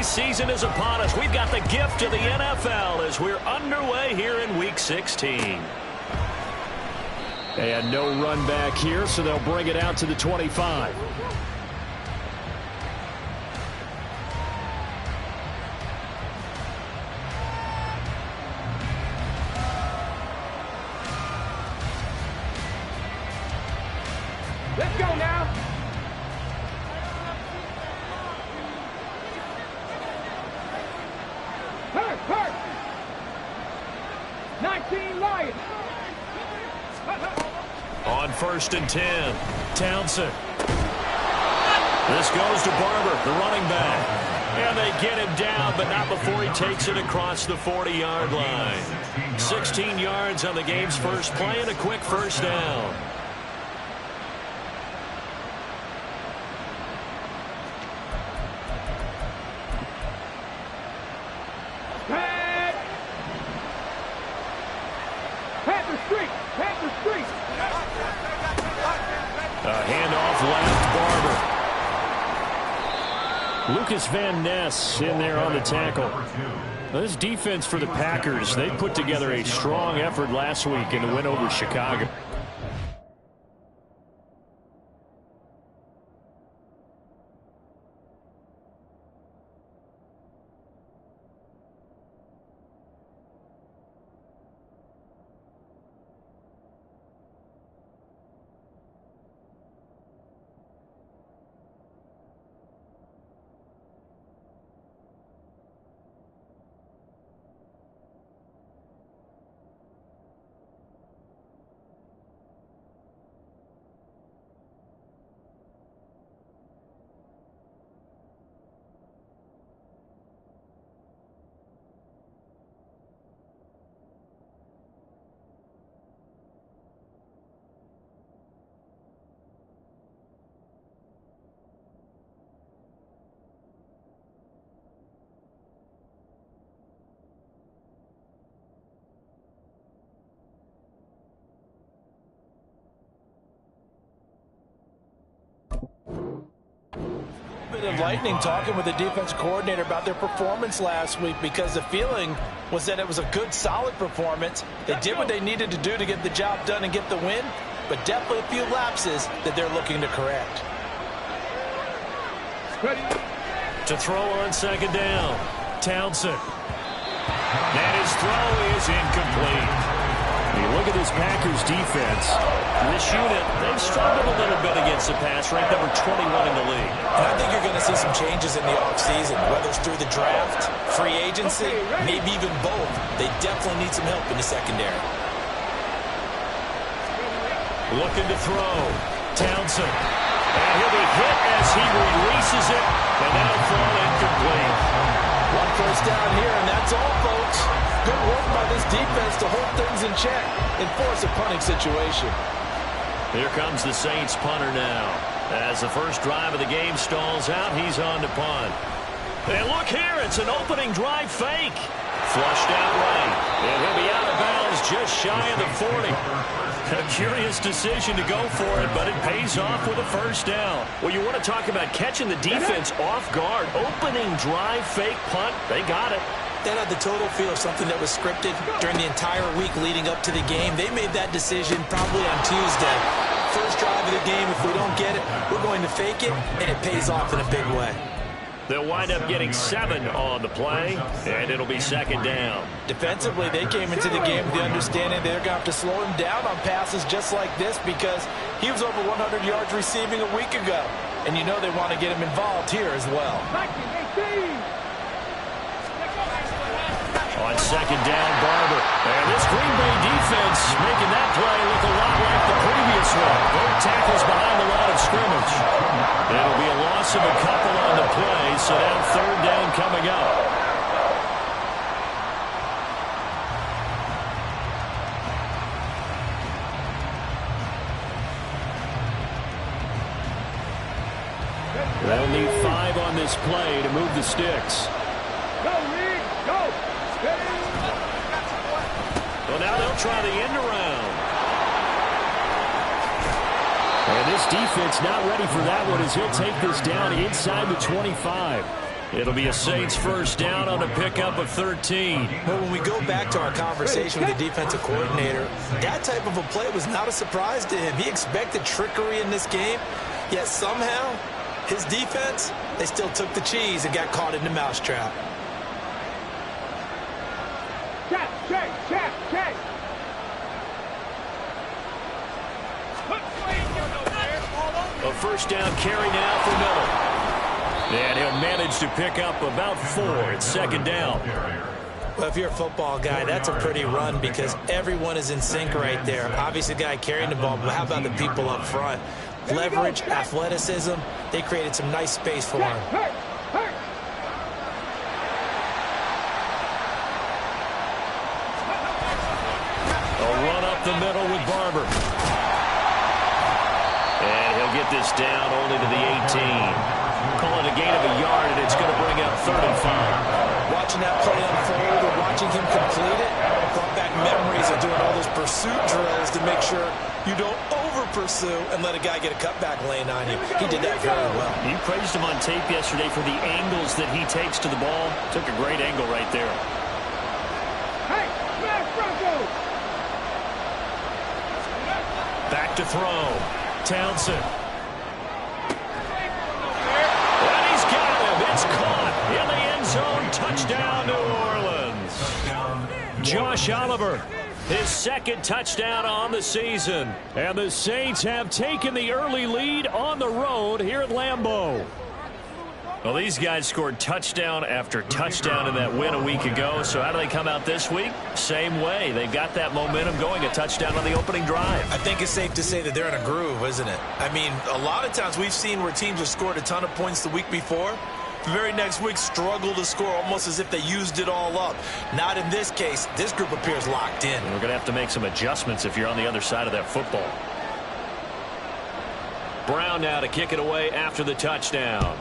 season is upon us. We've got the gift of the NFL as we're underway here in Week 16. And no run back here, so they'll bring it out to the 25. Let's go now. Hurt. 19 Lions. On 1st and 10, Townsend. This goes to Barber, the running back. And they get him down, but not before he takes it across the 40-yard line. 16 yards on the game's first play and a quick first down. Panther Street. A handoff left, Barber. Lucas Van Ness in there on the tackle. This defense for the Packers, they put together a strong effort last week in the win over Chicago. Enlightening talking with the defense coordinator about their performance last week, because the feeling was that it was a good, solid performance. They did what they needed to do to get the job done and get the win, but definitely a few lapses that they're looking to correct. To throw on 2nd down, Townsend. And his throw is incomplete. You look at this Packers defense. This unit, they've struggled a little bit against the pass, ranked number 21 in the league. And I think you're going to see some changes in the offseason, whether it's through the draft, free agency, maybe even both. They definitely need some help in the secondary. Looking to throw. Townsend. And he'll be hit as he releases it, and that'll fall incomplete. One first down here, and that's all, folks. Good work by this defense to hold things in check and force a punting situation. Here comes the Saints punter now. As the first drive of the game stalls out, he's on to punt. And look here, it's an opening drive fake. Flushed out right. And he'll be out of bounds just shy of the 40. A curious decision to go for it, but it pays off with a first down. Well, you want to talk about catching the defense off guard. Opening drive fake punt. They got it. That had the total feel of something that was scripted during the entire week leading up to the game. They made that decision probably on Tuesday. First drive of the game, if we don't get it, we're going to fake it, and it pays off in a big way. They'll wind up getting 7 on the play, and it'll be 2nd down. Defensively, they came into the game with the understanding they're going to have to slow him down on passes just like this, because he was over 100 yards receiving a week ago. And you know they want to get him involved here as well. On 2nd down, Barber. And this Green Bay defense making that play look a lot like the previous one. Both tackles behind the line of scrimmage. It'll be a loss of a couple on the play, so now 3rd down coming up. They'll need 5 on this play to move the sticks. Go, Reed, go! Well, now they'll try the end around. And this defense not ready for that one as he'll take this down inside the 25. It'll be a Saints first down on a pickup of 13. Well, when we go back to our conversation with the defensive coordinator, that type of a play was not a surprise to him. He expected trickery in this game, yet somehow his defense, they still took the cheese and got caught in the mousetrap. Check. A first down carry now for Miller. And he'll manage to pick up about 4. It's second down. Well, if you're a football guy, that's a pretty run because everyone is in sync right there. Obviously, the guy carrying the ball, but how about the people up front? Leverage, athleticism, they created some nice space for him. A run up the middle with Barber. And he'll get this down only to the 18. Call it a gain of a yard, and it's going to bring up 35. Watching that play unfold or watching him complete it brought back memories of doing all those pursuit drills to make sure you don't over-pursue and let a guy get a cutback lane on you. He did that very well. You praised him on tape yesterday for the angles that he takes to the ball. Took a great angle right there. Hey, smash Broncos! Back to throw. Townsend. And he's got him. It's caught in the end zone. Touchdown, New Orleans. Josh Oliver, his second touchdown on the season. And the Saints have taken the early lead on the road here at Lambeau. Well, these guys scored touchdown after touchdown in that win a week ago. So how do they come out this week? Same way. They've got that momentum going, a touchdown on the opening drive. I think it's safe to say that they're in a groove, isn't it? I mean, a lot of times we've seen where teams have scored a ton of points the week before. The very next week struggle to score almost as if they used it all up. Not in this case. This group appears locked in. We're going to have to make some adjustments if you're on the other side of that football. Brown now to kick it away after the touchdown.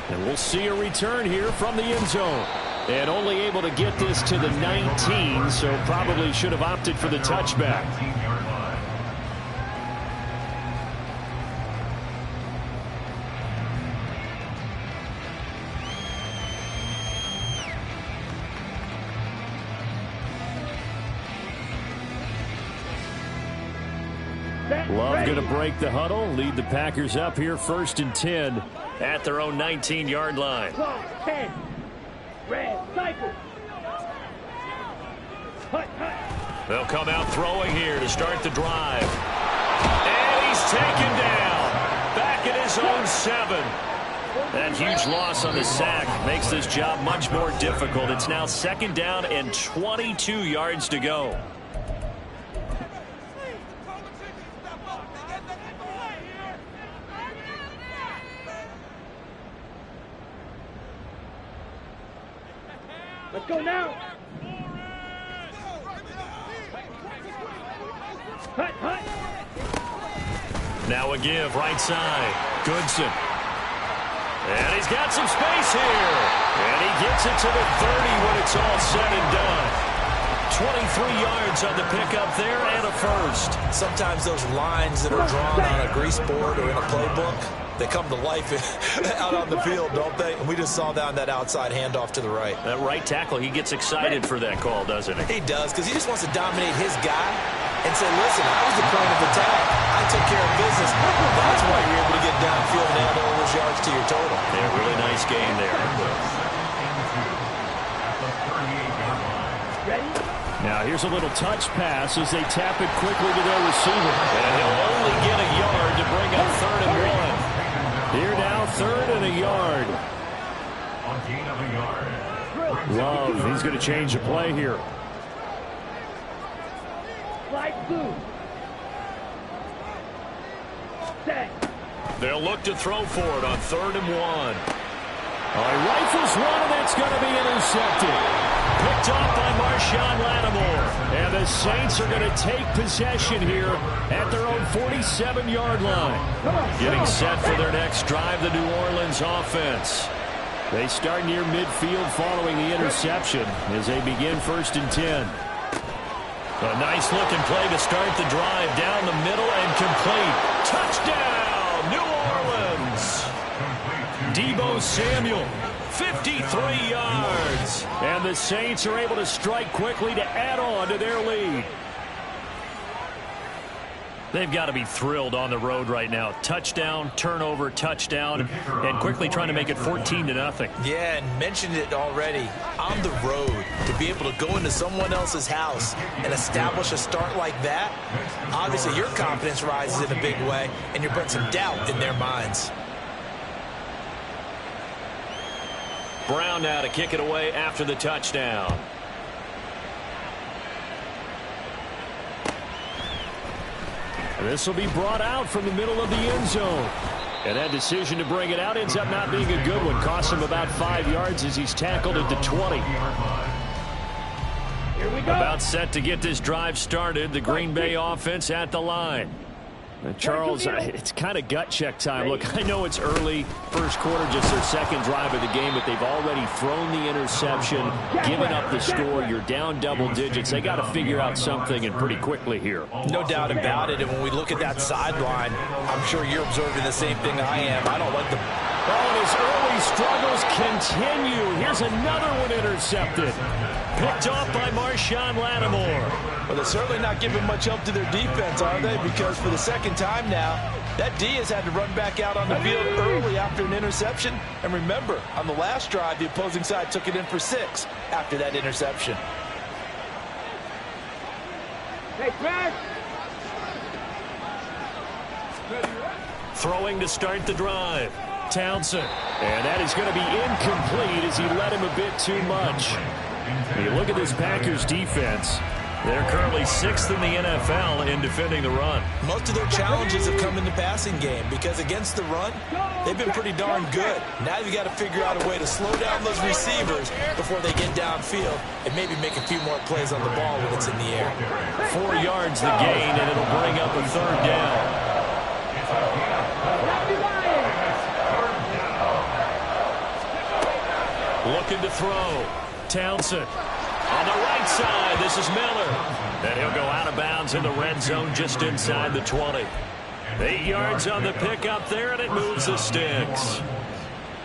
And we'll see a return here from the end zone. And only able to get this to the 19, so probably should have opted for the touchback. Love going to break the huddle, lead the Packers up here 1st and 10 at their own 19-yard line. 10. Red cycle. They'll come out throwing here to start the drive. And he's taken down. Back at his own 7. That huge loss on the sack makes this job much more difficult. It's now 2nd down and 22 yards to go. Let's go now. Hut. Now a give right side. Goodson. And he's got some space here. And he gets it to the 30 when it's all said and done. 23 yards on the pickup there and a first. Sometimes those lines that are drawn on a grease board or in a playbook, they come to life out on the field, don't they? And we just saw that on that outside handoff to the right. That right tackle, he gets excited for that call, doesn't he? He does, because he just wants to dominate his guy and say, listen, I was the point of attack. I took care of business. That's why you're able to get downfield and add all those yards to your total. Yeah, really nice game there. Now here's a little touch pass as they tap it quickly to their receiver. And he'll only get a yard to bring up 3rd and 1. Here now, 3rd and a yard. Love, he's going to change the play here. Light blue. Set. They'll look to throw for it on 3rd and 1. He rifles one, and it's going to be intercepted. Picked off by Marshawn Lattimore. And the Saints are going to take possession here at their own 47-yard line. Getting set for their next drive, the New Orleans offense. They start near midfield following the interception as they begin 1st and 10. A nice looking play to start the drive down the middle and complete. Touchdown, New Orleans. Deebo Samuel, 53 yards. And the Saints are able to strike quickly to add on to their lead. They've got to be thrilled on the road right now. Touchdown, turnover, touchdown, and quickly trying to make it 14-0. Yeah, and mentioned it already. On the road, to be able to go into someone else's house and establish a start like that, obviously your confidence rises in a big way, and you're putting some doubt in their minds. Brown now to kick it away after the touchdown. This will be brought out from the middle of the end zone. And that decision to bring it out ends up not being a good one. Costs him about 5 yards as he's tackled at the 20. Here we go. About set to get this drive started. The Green Bay offense at the line. Charles, it's kind of gut check time. Look, I know it's early, first quarter, just their second drive of the game, but they've already thrown the interception, given up the score. You're down double digits. They got to figure out something, and pretty quickly here. No doubt about it. And when we look at that sideline, I'm sure you're observing the same thing I am. I don't like the... Oh, his early struggles continue. Here's another one intercepted. Picked off by Marshawn Lattimore. Well, they're certainly not giving much help to their defense, are they? Because for the second time now, that D has had to run back out on the field early after an interception. And remember, on the last drive, the opposing side took it in for 6 after that interception. Hey, Brad. Throwing to start the drive. Townsend. And that is going to be incomplete as he led him a bit too much. When you look at this Packers defense, they're currently 6th in the NFL in defending the run. Most of their challenges have come in the passing game because against the run, they've been pretty darn good. Now you've got to figure out a way to slow down those receivers before they get downfield and maybe make a few more plays on the ball when it's in the air. 4 yards the gain, and it'll bring up a 3rd down. Looking to throw. Townsend. On the right side, this is Miller. And he'll go out of bounds in the red zone just inside the 20. 8 yards on the pickup there, and it moves the sticks.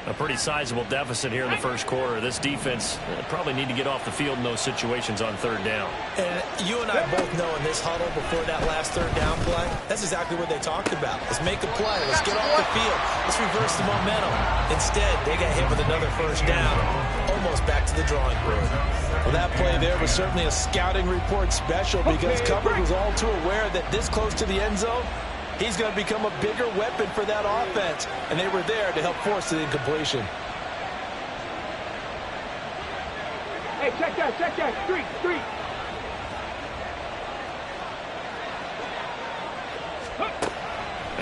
A pretty sizable deficit here in the first quarter. This defense probably need to get off the field in those situations on 3rd down. And you and I both know in this huddle before that last 3rd down play, that's exactly what they talked about. Let's make a play. Let's get off the field. Let's reverse the momentum. Instead, they got hit with another 1st down, almost back to the drawing board. Well, that play there was certainly a scouting report special because Cover was all too aware that this close to the end zone, he's going to become a bigger weapon for that offense, and they were there to help force the incompletion. Hey, check that, street.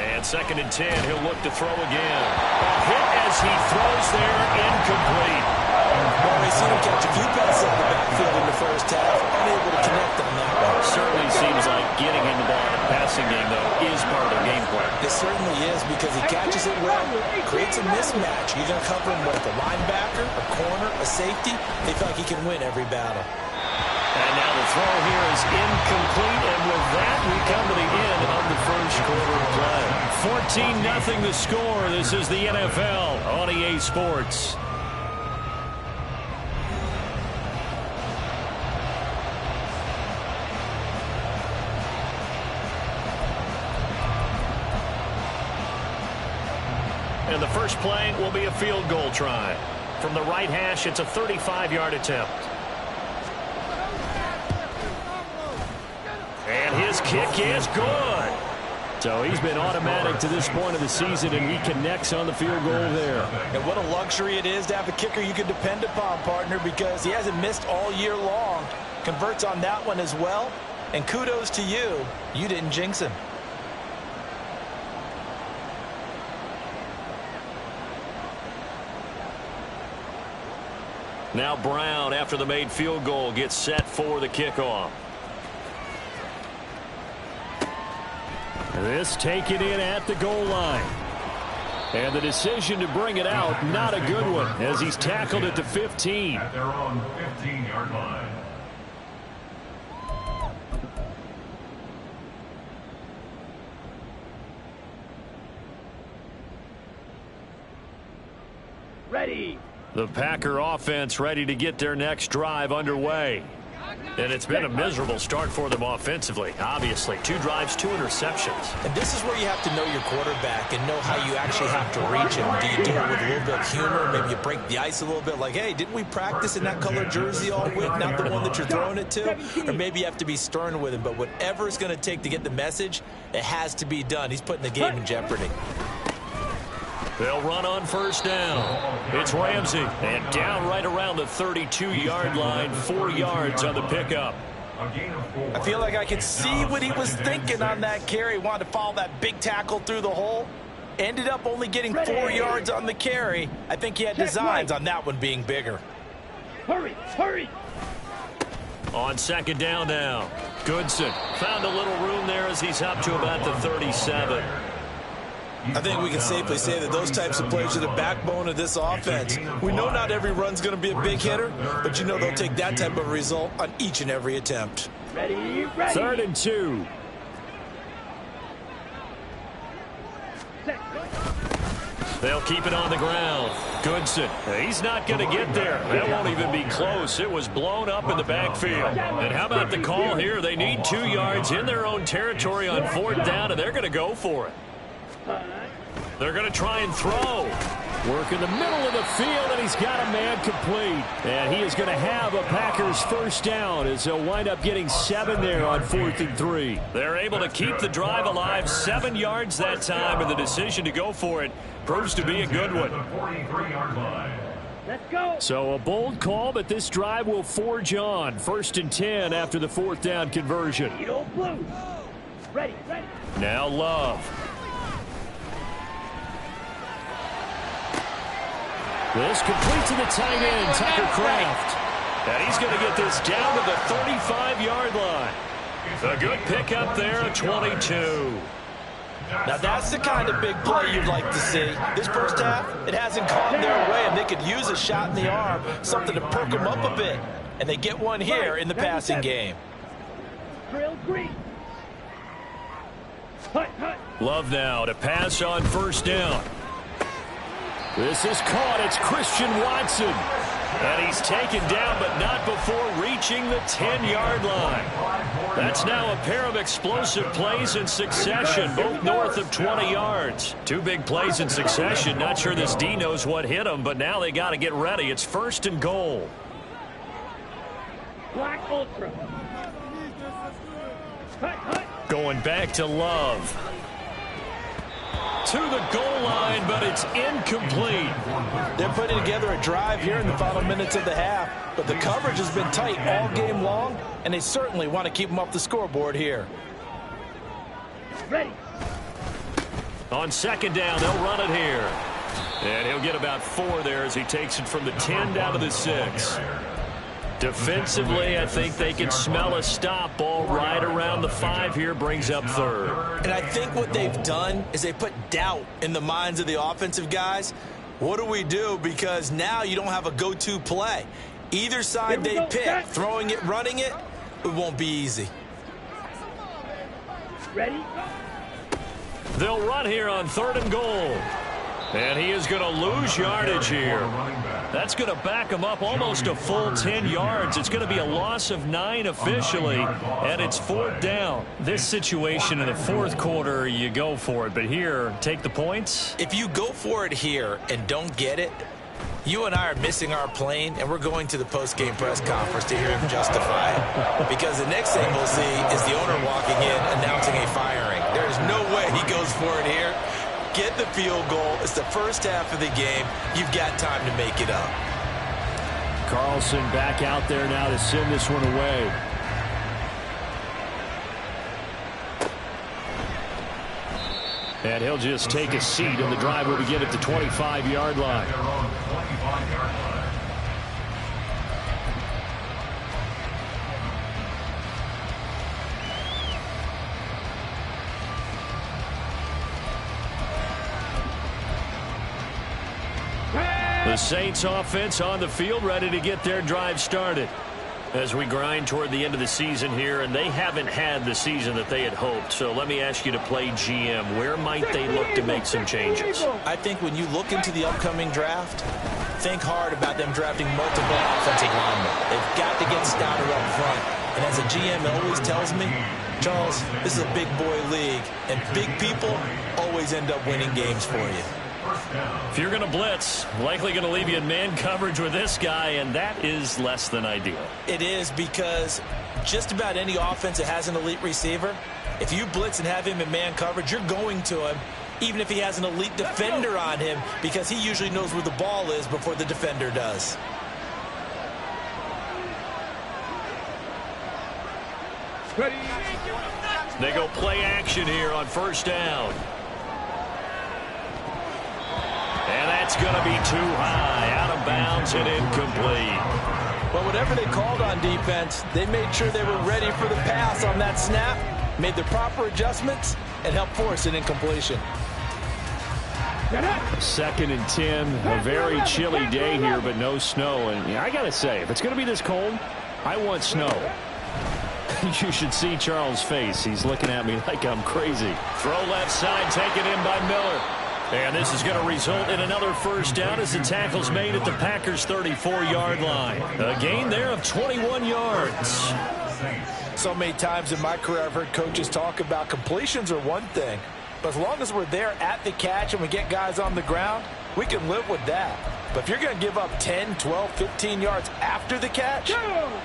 And 2nd and 10, he'll look to throw again. A hit as he throws there, incomplete. Well, we've seen him catch a few passes in the backfield in the first half, unable to connect on that one. Certainly seems like getting him the ball in the passing game, though, is part of their game plan. It certainly is because he catches it well, creates a mismatch. You're going to cover him with a linebacker, a corner, a safety. They feel like he can win every battle. And now the throw here is incomplete, and with that, we come to the end of the first quarter of play. 14-0 the score. This is the NFL on EA Sports. And the first play will be a field goal try. From the right hash, it's a 35-yard attempt. And his kick is good. so he's been automatic to this point of the season, and he connects on the field goal there. And what a luxury it is to have a kicker you can depend upon, partner, because he hasn't missed all year long. Converts on that one as well. And kudos to you. You didn't jinx him. Now Brown, after the made field goal, gets set for the kickoff. This taken in at the goal line. And the decision to bring it out, not a good one, as he's tackled at the 15. At their own 15-yard line. Ready. The Packer offense ready to get their next drive underway. And it's been a miserable start for them offensively. Obviously, 2 drives, 2 interceptions. And this is where you have to know your quarterback and know how you actually have to reach him. Do you do it with a little bit of humor? Maybe you break the ice a little bit like, hey, didn't we practice in that color jersey all week? Not the one that you're throwing it to? Or maybe you have to be stern with him. But whatever it's going to take to get the message, it has to be done. He's putting the game in jeopardy. They'll run on first down. It's Ramsey. And down right around the 32-yard line, 4 yards on the pickup. I feel like I could see what he was thinking on that carry. Wanted to follow that big tackle through the hole. Ended up only getting 4 yards on the carry. I think he had designs on that one being bigger. Hurry, hurry. On second down now, Goodson found a little room there as he's up to about the 37. I think we can safely say that those types of players are the backbone of this offense. We know not every run's going to be a big hitter, but you know they'll take that type of result on each and every attempt. Ready, ready. 3rd and 2. They'll keep it on the ground. Goodson, he's not going to get there. That won't even be close. It was blown up in the backfield. And how about the call here? They need 2 yards in their own territory on 4th down, and they're going to go for it. They're going to try and throw. Work in the middle of the field, and he's got a man complete. And he is going to have a Packers first down as they'll wind up getting 7 there on 4th and 3. They're able to keep the drive alive, 7 yards that time, and the decision to go for it proves to be a good one. Let's go. So a bold call, but this drive will forge on. 1st and 10 after the 4th down conversion. Eagle blue. Ready, ready. Now Love. This complete to the tight end, Tucker Kraft. And he's going to get this down to the 35-yard line. A good pickup there at 22. Now that's the kind of big play you'd like to see. This first half, it hasn't gone their way, and they could use a shot in the arm, something to perk them up a bit. And they get one here in the passing game. Drill green. Hut, hut. Love now to pass on first down. This is caught. It's Christian Watson. And he's taken down, but not before reaching the 10-yard line. That's now a pair of explosive plays in succession, both north of 20 yards. 2 big plays in succession. Not sure this D knows what hit him, but now they got to get ready. It's 1st and goal. Black Ultra. Hut, hut. Going back to Love. To the goal line, but it's incomplete. They're putting together a drive here in the final minutes of the half, but the coverage has been tight all game long, and they certainly want to keep them off the scoreboard here. Ready. On second down, they'll run it here. And he'll get about 4 there as he takes it from the 10 down to the 6. Defensively, I think they can smell a stop ball right around the 5 here, brings up 3rd. And I think what they've done is they put doubt in the minds of the offensive guys. What do we do? Because now you don't have a go-to play. Either side they pick, throwing it, running it, it won't be easy. Ready. They'll run here on 3rd and goal. And he is going to lose yardage here. That's going to back him up almost a full 10 yards. It's going to be a loss of 9 officially, and it's 4th down. This situation in the 4th quarter, you go for it. But here, take the points. If you go for it here and don't get it, you and I are missing our plane, and we're going to the post-game press conference to hear him justify it. Because the next thing we'll see is the owner walking in announcing a firing. There is no way he goes for it here. Get the field goal. It's the first half of the game. You've got time to make it up. Carlson back out there now to send this one away. And he'll just take a seat, and the drive will begin at the 25-yard line. The Saints offense on the field, ready to get their drive started. As we grind toward the end of the season here, and they haven't had the season that they had hoped. So let me ask you to play GM. Where might they look to make some changes? I think when you look into the upcoming draft, think hard about them drafting multiple offensive linemen. They've got to get stouter up front. And as a GM always tells me, Charles, this is a big boy league, and big people always end up winning games for you. If you're going to blitz, likely going to leave you in man coverage with this guy, and that is less than ideal. It is, because just about any offense that has an elite receiver, if you blitz and have him in man coverage, you're going to him, even if he has an elite defender on him, because he usually knows where the ball is before the defender does. They go play action here on first down. And that's going to be too high, out of bounds and incomplete. Well, whatever they called on defense, they made sure they were ready for the pass on that snap, made the proper adjustments, and helped force an incompletion. 2nd and 10, a very chilly day here, but no snow. And I got to say, if it's going to be this cold, I want snow. You should see Charles' face. He's looking at me like I'm crazy. Throw left side, taken in by Miller. And this is going to result in another first down as the tackle's made at the Packers' 34-yard line. A gain there of 21 yards. So many times in my career I've heard coaches talk about completions are one thing, but as long as we're there at the catch and we get guys on the ground, we can live with that. But if you're going to give up 10, 12, 15 yards after the catch,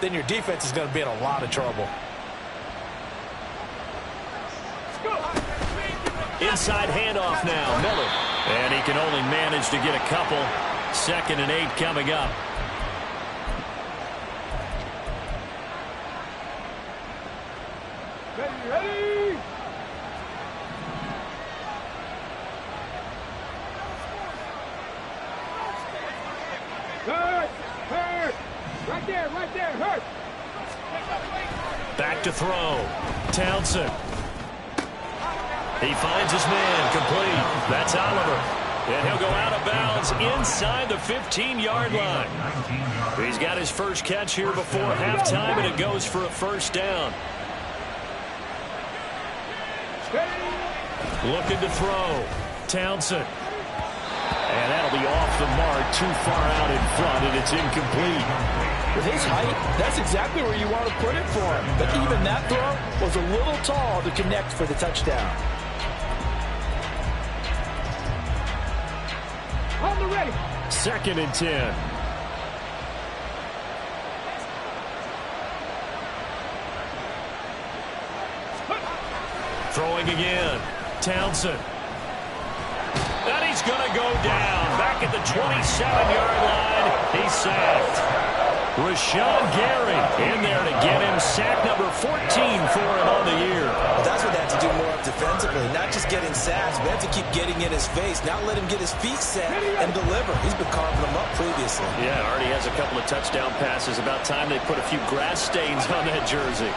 then your defense is going to be in a lot of trouble. Inside handoff now, Miller. And he can only manage to get a couple. 2nd and 8 coming up. Ready. Hurt. Right there, hurt. Back to throw. Townsend. He finds his man, complete. That's Oliver. And he'll go out of bounds inside the 15-yard line. He's got his first catch here before halftime, and it goes for a first down. Looking to throw. Townsend. And that'll be off the mark, too far out in front, and it's incomplete. With his height, that's exactly where you want to put it for him. But even that throw was a little tall to connect for the touchdown. On the ready. 2nd and 10. Throwing again. Townsend. And he's going to go down. Back at the 27-yard line. He's sacked. Rashawn Gary in there to get him sack number 14 for him on the year. Well, that's what they have to do more of defensively. Not just getting sacks, but they have to keep getting in his face. Not let him get his feet set and deliver. He's been carving them up previously. Yeah, already has a couple of touchdown passes. About time they put a few grass stains on that jersey.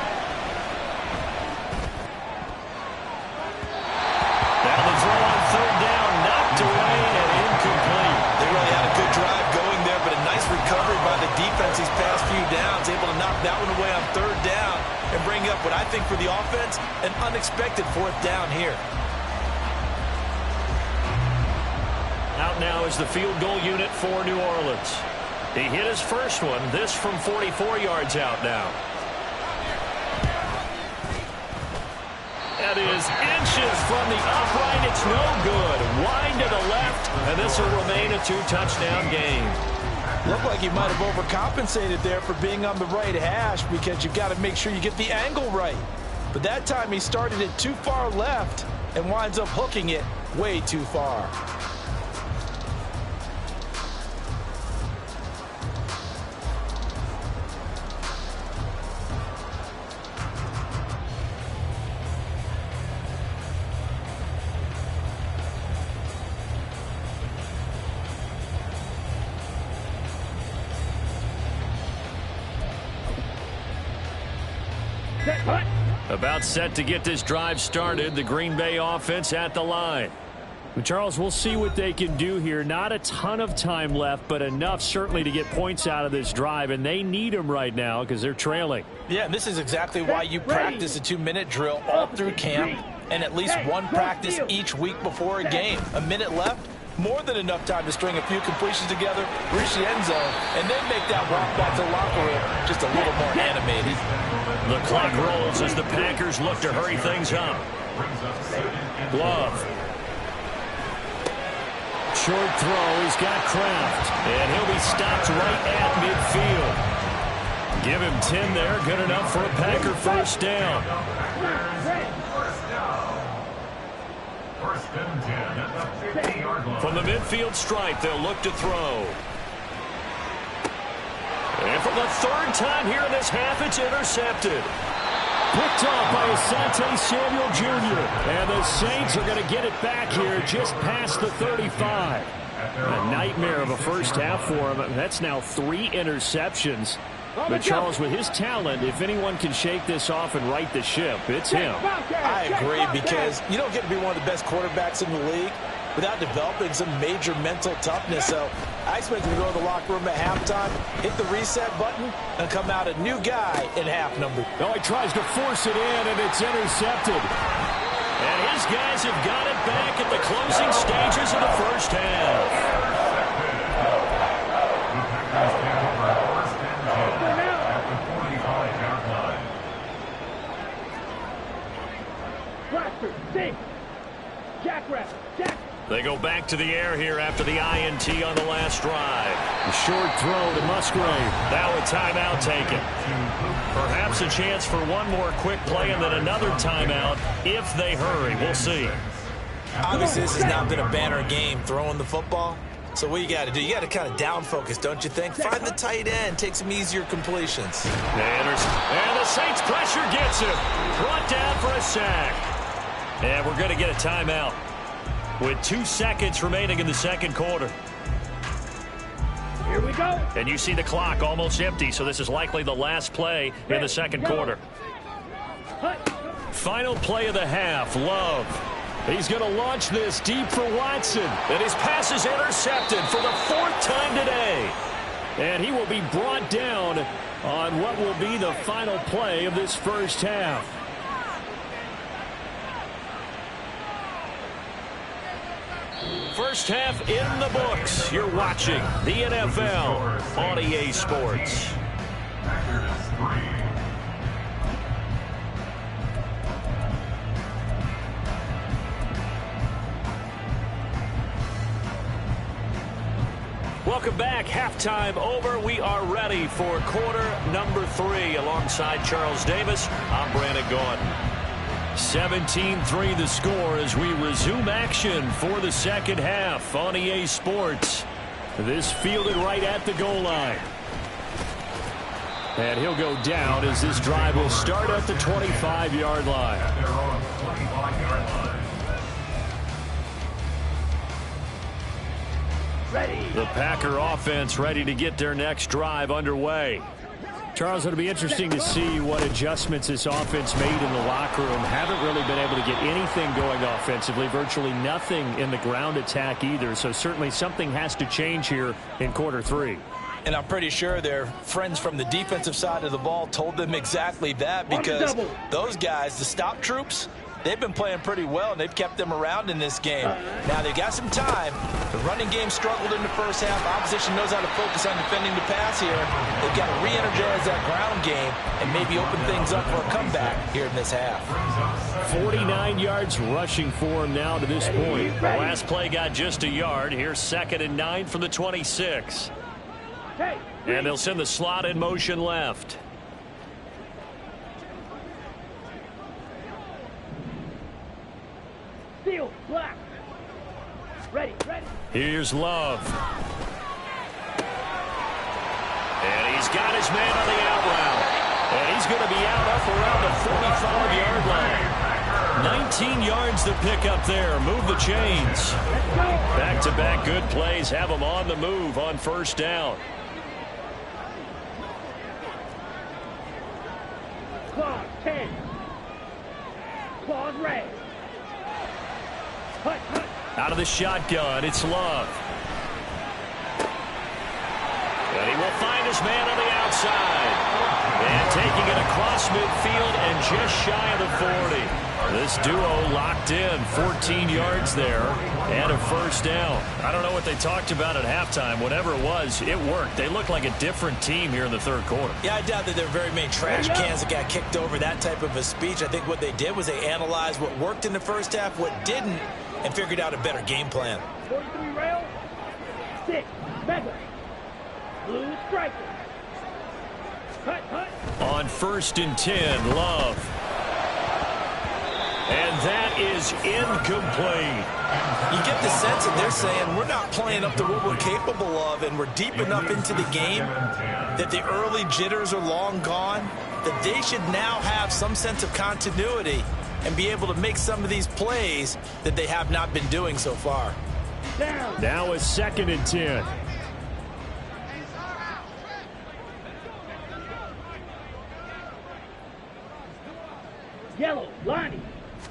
Now the throw on third down, knocked away and incomplete. They really had a good drive going there, but a nice recovery by the defense these past few downs. Able to knock that one away on third down and bring up what I think for the offense, an unexpected fourth down here. Out now is the field goal unit for New Orleans. He hit his first one, this from 44 yards out now. That is inches from the upright. It's no good. Wide to the left, and this will remain a 2-touchdown game. Looked like he might have overcompensated there for being on the right hash, because you've got to make sure you get the angle right. But that time he started it too far left and winds up hooking it way too far. About set to get this drive started. The Green Bay offense at the line. Well, Charles, we'll see what they can do here. Not a ton of time left, but enough certainly to get points out of this drive, and they need them right now because they're trailing. Yeah, and this is exactly why you practice a 2-minute drill all through camp and at least one practice each week before a game. A minute left, more than enough time to string a few completions together, reach the end zone, and then make that walk back to the locker room just a little more animated. The clock rolls as the Packers look to hurry things up. Love. Short throw. He's got Kraft. And he'll be stopped right at midfield. Give him 10 there. Good enough for a Packer first down. First and 10 at the 50-yard line. From the midfield stripe, they'll look to throw. And for the third time here in this half, it's intercepted. Picked off by Asante Samuel Jr. And the Saints are going to get it back here just past the 35. A nightmare of a first half for him. That's now 3 interceptions. But Charles, with his talent, if anyone can shake this off and right the ship, it's him. I agree, because you don't get to be one of the best quarterbacks in the league without developing some major mental toughness. So I expect him to go to the locker room at halftime, hit the reset button, and come out a new guy in half number. Oh, he tries to force it in, and it's intercepted. And his guys have got it back at the closing stages of the first half. They go back to the air here after the INT on the last drive. A short throw to Musgrave. Now a timeout taken. Perhaps a chance for one more quick play and then another timeout if they hurry. We'll see. Obviously, this has not been a banner game throwing the football. So what you got to do, you got to kind of down focus, don't you think? Find the tight end, take some easier completions. And the Saints pressure gets him. Brought down for a sack. And we're going to get a timeout with 2 seconds remaining in the second quarter. Here we go. And you see the clock almost empty, so this is likely the last play in the second quarter. Final play of the half, Love. He's going to launch this deep for Watson. And his pass is intercepted for the 4th time today. And he will be brought down on what will be the final play of this first half. First half in the books. You're watching the NFL on EA Sports. Welcome back. Halftime over. We are ready for quarter number 3. Alongside Charles Davis, I'm Brandon Gordon. 17-3 the score as we resume action for the second half on EA Sports. This fielded right at the goal line. And he'll go down as this drive will start at the 25-yard line. Ready. The Packer offense ready to get their next drive underway. Charles, it'll be interesting to see what adjustments this offense made in the locker room. Haven't really been able to get anything going offensively, virtually nothing in the ground attack either. So certainly something has to change here in quarter 3. And I'm pretty sure their friends from the defensive side of the ball told them exactly that, because those guys, the stop troops, they've been playing pretty well, and they've kept them around in this game. Now, they've got some time. The running game struggled in the first half. Opposition knows how to focus on defending the pass here. They've got to re-energize that ground game and maybe open things up for a comeback here in this half. 49 yards rushing for him now to this point. The last play got just a yard. Here's 2nd and 9 from the 26. And they'll send the slot in motion left. Steel, black. Ready, ready. Here's Love. And he's got his man on the out route. And he's going to be out up around the 45-yard line. 19 yards to pick up there. Move the chains. Back-to-back good plays have them on the move on first down. Claws, 10. Claws, red. Hut, hut. Out of the shotgun, it's Love. And he will find his man on the outside. And taking it across midfield and just shy of the 40. This duo locked in, 14 yards there, and a first down. I don't know what they talked about at halftime. Whatever it was, it worked. They look like a different team here in the third quarter. Yeah, I doubt that there are very many trash cans that got kicked over that type of a speech. I think what they did was they analyzed what worked in the first half, what didn't, and figured out a better game plan. 43 rail. 6. Mega. Blue striker. Cut. On 1st and 10, Love. And that is incomplete. You get the sense that they're saying we're not playing up to what we're capable of, and we're deep enough into the game that the early jitters are long gone, that they should now have some sense of continuity and be able to make some of these plays that they have not been doing so far. Down. Now a 2nd and 10. Yellow. Lonnie.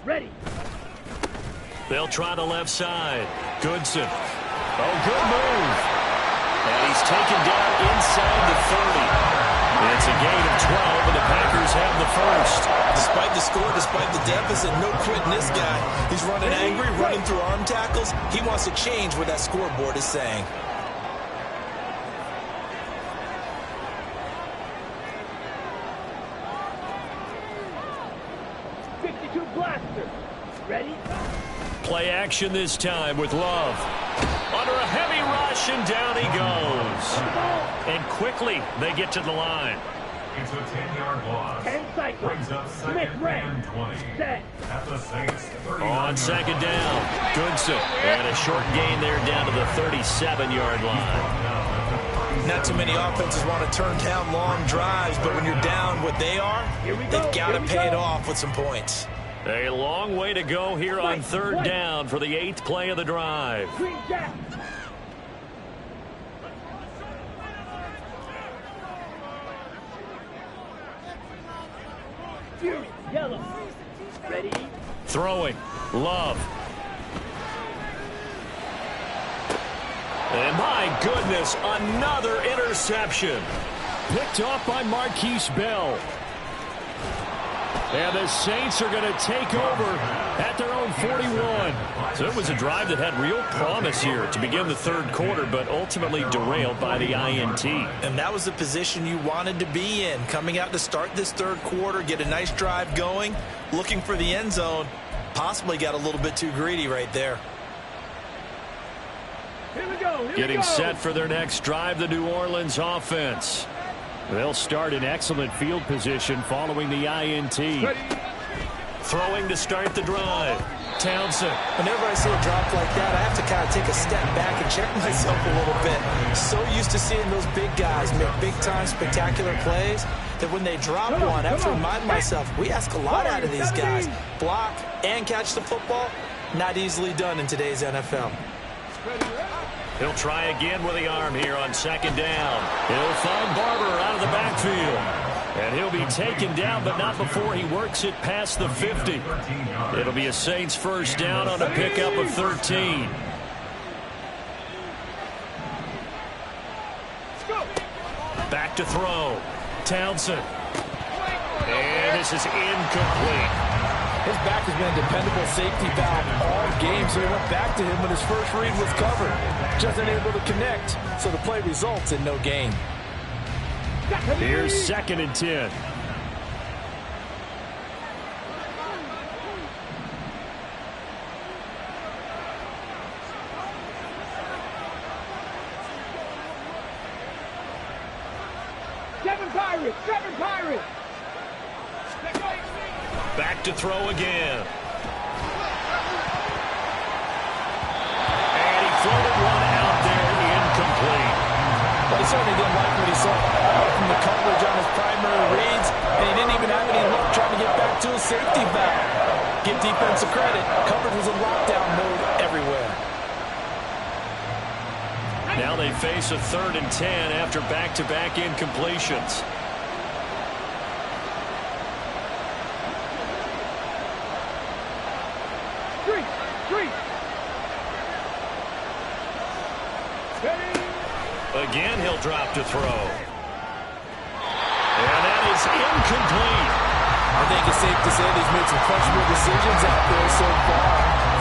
Ready. They'll try the left side. Goodson. Oh, good move. And he's taken down inside the 30. It's a gain of 12, and the Packers have the first. Despite the score, despite the deficit, no quitting this guy. He's running angry, running through arm tackles. He wants to change what that scoreboard is saying. Ready? Play action this time with Love. Under a heavy rush, and down he goes. And quickly, they get to the line. It's a 10-yard loss. 10 cycles. Brings up Smith 2nd red. and 20. Set. At the Saints 39. On 2nd down, Goodson. And a short gain there down to the 37-yard line. Not too many offenses want to turn down long drives, but when you're down what they are, they've got to pay it off with some points. A long way to go here on 3rd down for the 8th play of the drive. Green jack. Fury. Yellow. Ready? Throwing. Love. And my goodness, another interception. Picked off by Marquise Bell. And the Saints are going to take over at their own 41. So it was a drive that had real promise here to begin the 3rd quarter, but ultimately derailed by the INT. And that was the position you wanted to be in. Coming out to start this 3rd quarter, get a nice drive going, looking for the end zone. Possibly got a little bit too greedy right there. Here we go. Getting set for their next drive, the New Orleans offense. They'll start in excellent field position following the INT. Throwing to start the drive. Townsend. Whenever I see a drop like that, I have to kind of take a step back and check myself a little bit. So used to seeing those big guys make big-time spectacular plays that when they drop one, I have to remind myself, we ask a lot out of these guys. Block and catch the football, not easily done in today's NFL. He'll try again with the arm here on 2nd down. He'll find Barber out of the backfield. And he'll be taken down, but not before he works it past the 50. It'll be a Saints first down on a pickup of 13. Back to throw. Townsend. And this is incomplete. His back has been a dependable safety valve all game, so he went back to him when his first read was covered. Just unable to connect, so the play results in no gain. Here's 2nd and 10. Seven Pirates. Back to throw again. And he floated one out there, incomplete. But he certainly didn't like what he saw from the coverage on his primary reads, and he didn't even have any luck trying to get back to his safety valve. Give defensive credit. Coverage was in lockdown mode everywhere. Now they face a 3rd and 10 after back-to-back incompletions. Again, he'll drop to throw. And that is incomplete. I think it's safe to say he's made some questionable decisions out there so far.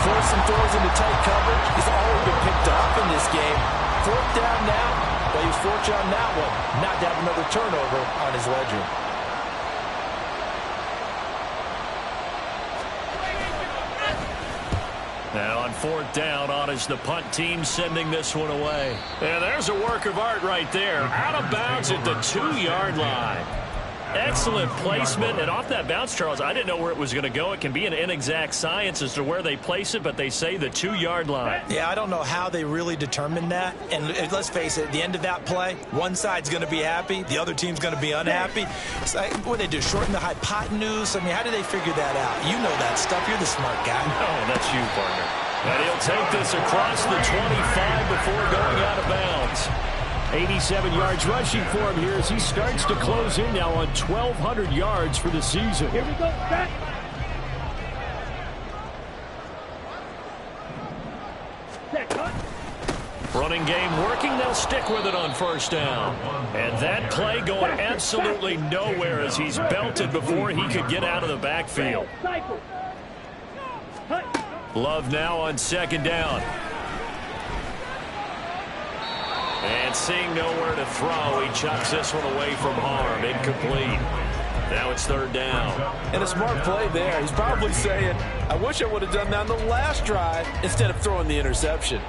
Forcing throws into tight coverage. He's already been picked off in this game. Fourth down now, but he was fortunate on that one not to have another turnover on his ledger. Now on fourth down, on is the punt team sending this one away. And there's a work of art right there. Out of bounds at the 2-yard line. Excellent placement, and off that bounce, Charles, I didn't know where it was going to go. It can be an inexact science as to where they place it, but they say the 2-yard line. Yeah, I don't know how they really determined that. And let's face it, at the end of that play, one side's going to be happy, the other team's going to be unhappy. So, what do they do, shorten the hypotenuse? I mean, how do they figure that out? You know that stuff. You're the smart guy. Oh, that's you, partner. And he'll take this across the 25 before going out of bounds. 87 yards rushing for him here as he starts to close in now on 1,200 yards for the season. Here we go, set. Set, cut. Running game working. They'll stick with it on first down. And that play going absolutely nowhere as he's belted before he could get out of the backfield. Cycle. Cut. Love now on second down. And seeing nowhere to throw, he chucks this one away from harm. Incomplete. Now it's third down. And a smart play there. He's probably saying, I wish I would have done that on the last drive instead of throwing the interception.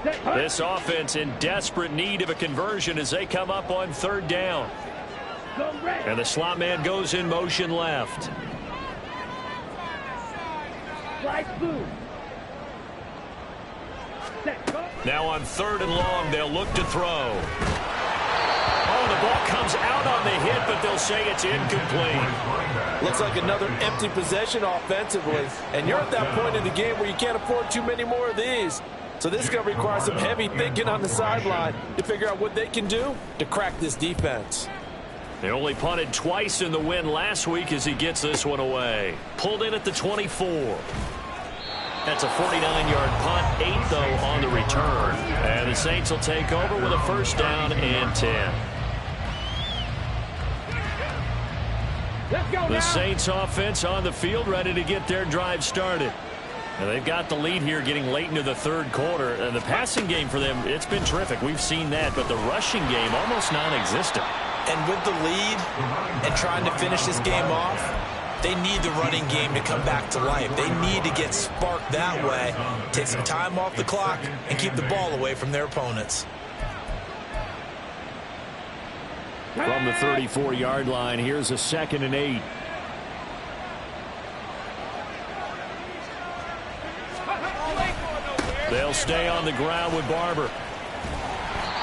This offense in desperate need of a conversion as they come up on third down. And the slot man goes in motion left. Now on third and long, they'll look to throw. Oh, the ball comes out on the hit, but they'll say it's incomplete. Looks like another empty possession offensively. And you're at that point in the game where you can't afford too many more of these. So this is going to require some heavy thinking on the sideline to figure out what they can do to crack this defense. They only punted twice in the win last week as he gets this one away. Pulled in at the 24. That's a 49-yard punt, 8 though on the return. And the Saints will take over with a first down and 10. Let's go The now. Saints offense on the field ready to get their drive started. And they've got the lead here getting late into the third quarter. And the passing game for them, it's been terrific. We've seen that. But the rushing game almost non-existent. And with the lead and trying to finish this game off, they need the running game to come back to life. They need to get sparked that way, take some time off the clock, and keep the ball away from their opponents. From the 34-yard line, here's a 2nd and 8. They'll stay on the ground with Barber.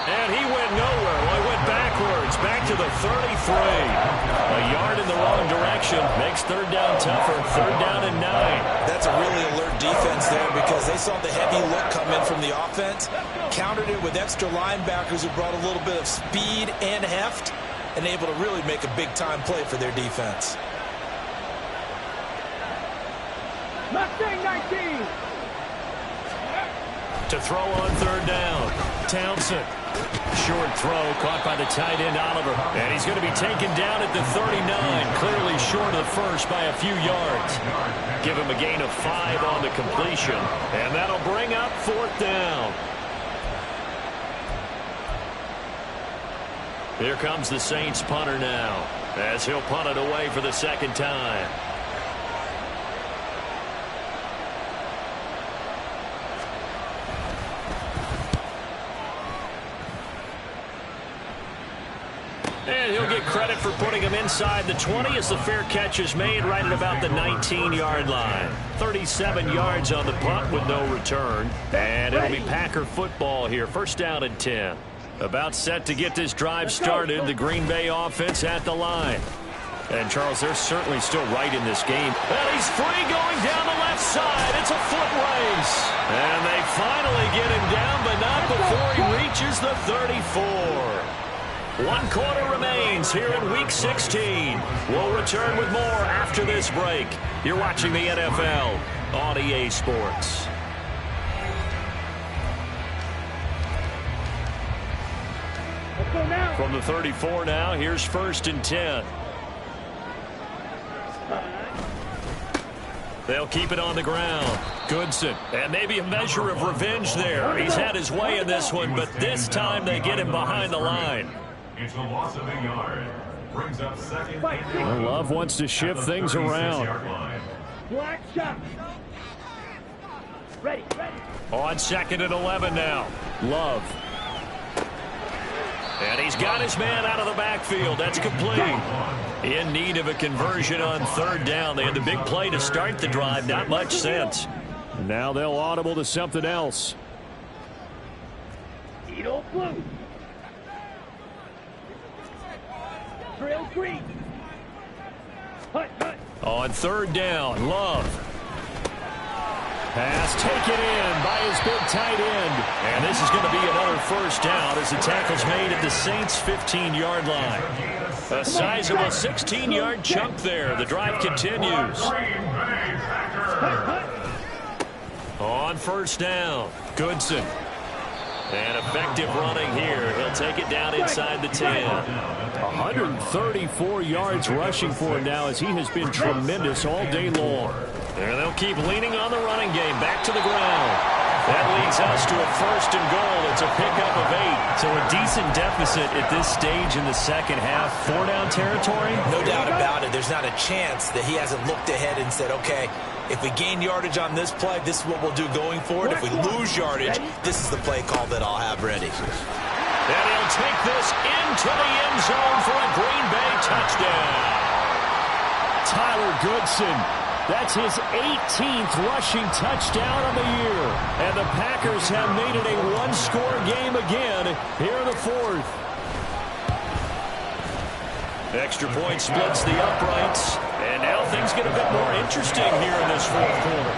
And he went nowhere. Well, he went backwards, back to the 33. A yard in the wrong direction makes third down tougher. Third down and 9. That's a really alert defense there because they saw the heavy look come in from the offense, countered it with extra linebackers who brought a little bit of speed and heft, and able to really make a big-time play for their defense. Mustang 19. To throw on third down. Townsend. Short throw caught by the tight end Oliver. And he's going to be taken down at the 39. Clearly short of the first by a few yards. Give him a gain of 5 on the completion. And that'll bring up fourth down. Here comes the Saints punter now as he'll punt it away for the second time. And he'll get credit for putting him inside the 20 as the fair catch is made right at about the 19-yard line. 37 yards on the punt with no return. And it'll be Packer football here. First down and 10. About set to get this drive started. The Green Bay offense at the line. And, Charles, they're certainly still right in this game. And he's free going down the left side. It's a foot race. And they finally get him down, but not before he reaches the 34. 1 quarter remains here in Week 16. We'll return with more after this break. You're watching the NFL on EA Sports. Let's go now. From the 34 now, here's 1st and 10. They'll keep it on the ground. Goodson. And maybe a measure of revenge there. He's had his way in this one, but this time they get him behind the line. It's a loss of a yard. Brings up second. Well, Love wants to shift things around. Black shot. Ready. On 2nd and 11 now. Love. And he's got his man out of the backfield. That's complete. In need of a conversion on 3rd down. They had the big play to start the drive. Not much sense. Now they'll audible to something else. Edo blue. Trail green. Hut. On 3rd down, Love. Pass taken in by his big tight end. And this is going to be another 1st down as the tackle's made at the Saints' 15-yard line. A sizable 16-yard chunk there. The drive continues. On 1st down, Goodson. And effective running here. He'll take it down inside the 10. 134 yards rushing for him now as he has been tremendous all day long. And they'll keep leaning on the running game. Back to the ground. That leads us to a 1st and goal. It's a pickup of 8. So a decent deficit at this stage in the second half. 4-down territory? No doubt about it. There's not a chance that he hasn't looked ahead and said, okay, if we gain yardage on this play, this is what we'll do going forward. If we lose yardage, this is the play call that I'll have ready. And he'll take this into the end zone for a Green Bay touchdown. Tyler Goodson. That's his 18th rushing touchdown on the year. And the Packers have made it a one-score game again here in the 4th. Extra point splits the uprights. And now things get a bit more interesting here in this 4th quarter.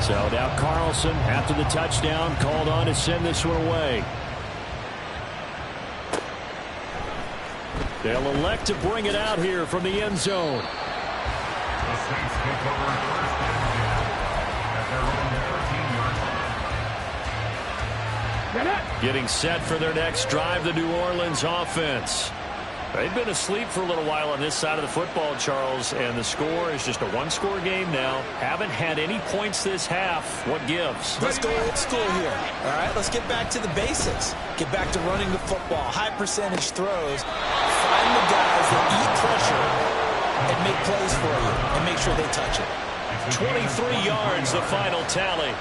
So now Carlson, after the touchdown, called on to send this one away. They'll elect to bring it out here from the end zone. The Saints take over 1st at their own 13-yard line. Getting set for their next drive, the New Orleans offense. They've been asleep for a little while on this side of the football, Charles, and the score is just a one-score game now. Haven't had any points this half. What gives? Let's go old school here. All right, let's get back to the basics. Get back to running the football, high percentage throws. Find the guys that eat pressure and make plays for you and make sure they touch it. 23 yards, the final tally.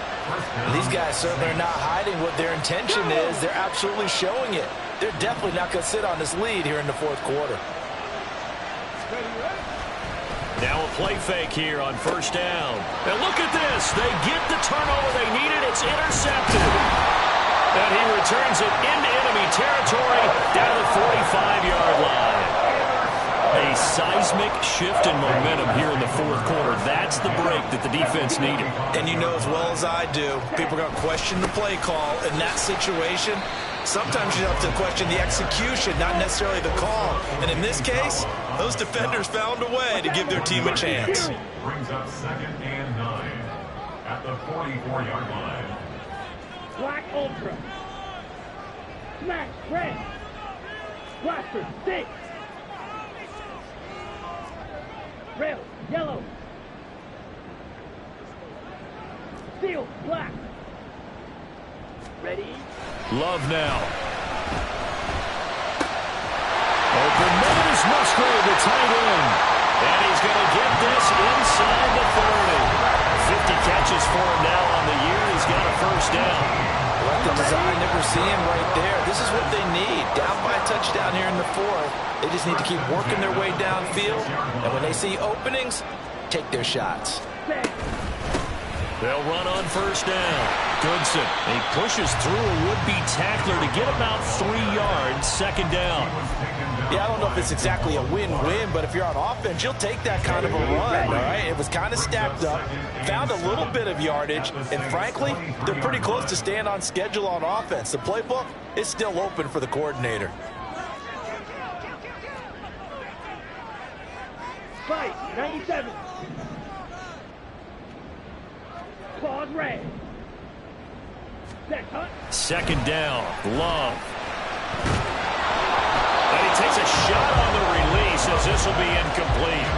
These guys certainly are not hiding what their intention is. They're absolutely showing it. They're definitely not going to sit on this lead here in the 4th quarter. Now a play fake here on 1st down. And look at this. They get the turnover they needed. It's intercepted. And he returns it into enemy territory down to the 45-yard line. A seismic shift in momentum here in the 4th quarter. That's the break that the defense needed. And you know as well as I do, people are going to question the play call in that situation. Sometimes you have to question the execution, not necessarily the call. And in this case, those defenders found a way to give their team a chance. Brings up 2nd and 9 at the 44-yard line. Black ultra. Smash red. Blaster 6. Rail yellow. Steel black. Ready? Love now. Open man is Musgrave, the tight end. And he's going to get this inside the 30. 50 catches for him now on the year. He's got a 1st down. Like the design that we're seeing right there. This is what they need. Down by a touchdown here in the 4th. They just need to keep working their way downfield. And when they see openings, take their shots. They'll run on 1st down. Goodson. He pushes through a would-be tackler to get about 3 yards. 2nd down. Yeah, I don't know if it's exactly a win-win, but if you're on offense, you'll take that kind of a run, all right? It was kind of stacked up, found a little bit of yardage, and frankly, they're pretty close to staying on schedule on offense. The playbook is still open for the coordinator. Fight, 97. Pause red. Set, cut. Second down. Love. And he takes a shot on the release as this will be incomplete.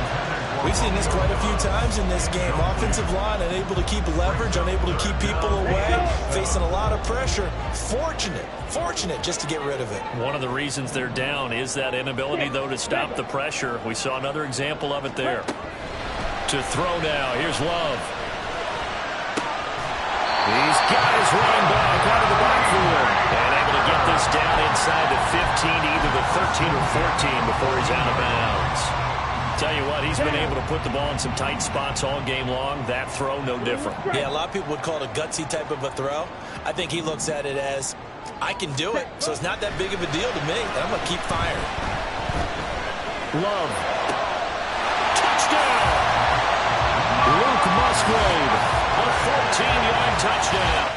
We've seen this quite a few times in this game. Offensive line unable to keep leverage, unable to keep people away, facing a lot of pressure. Fortunate just to get rid of it. One of the reasons they're down is that inability, though, to stop the pressure. We saw another example of it there. To throw now. Here's Love. He's got his running back out of the backfield. And able to get this down inside the 15, either the 13 or 14 before he's out of bounds. Tell you what, he's been able to put the ball in some tight spots all game long. That throw, no different. Yeah, a lot of people would call it a gutsy type of a throw. I think he looks at it as, I can do it, so it's not that big of a deal to me, and I'm going to keep firing. Love. Touchdown! Luke Musgrave, a 14-yard touchdown.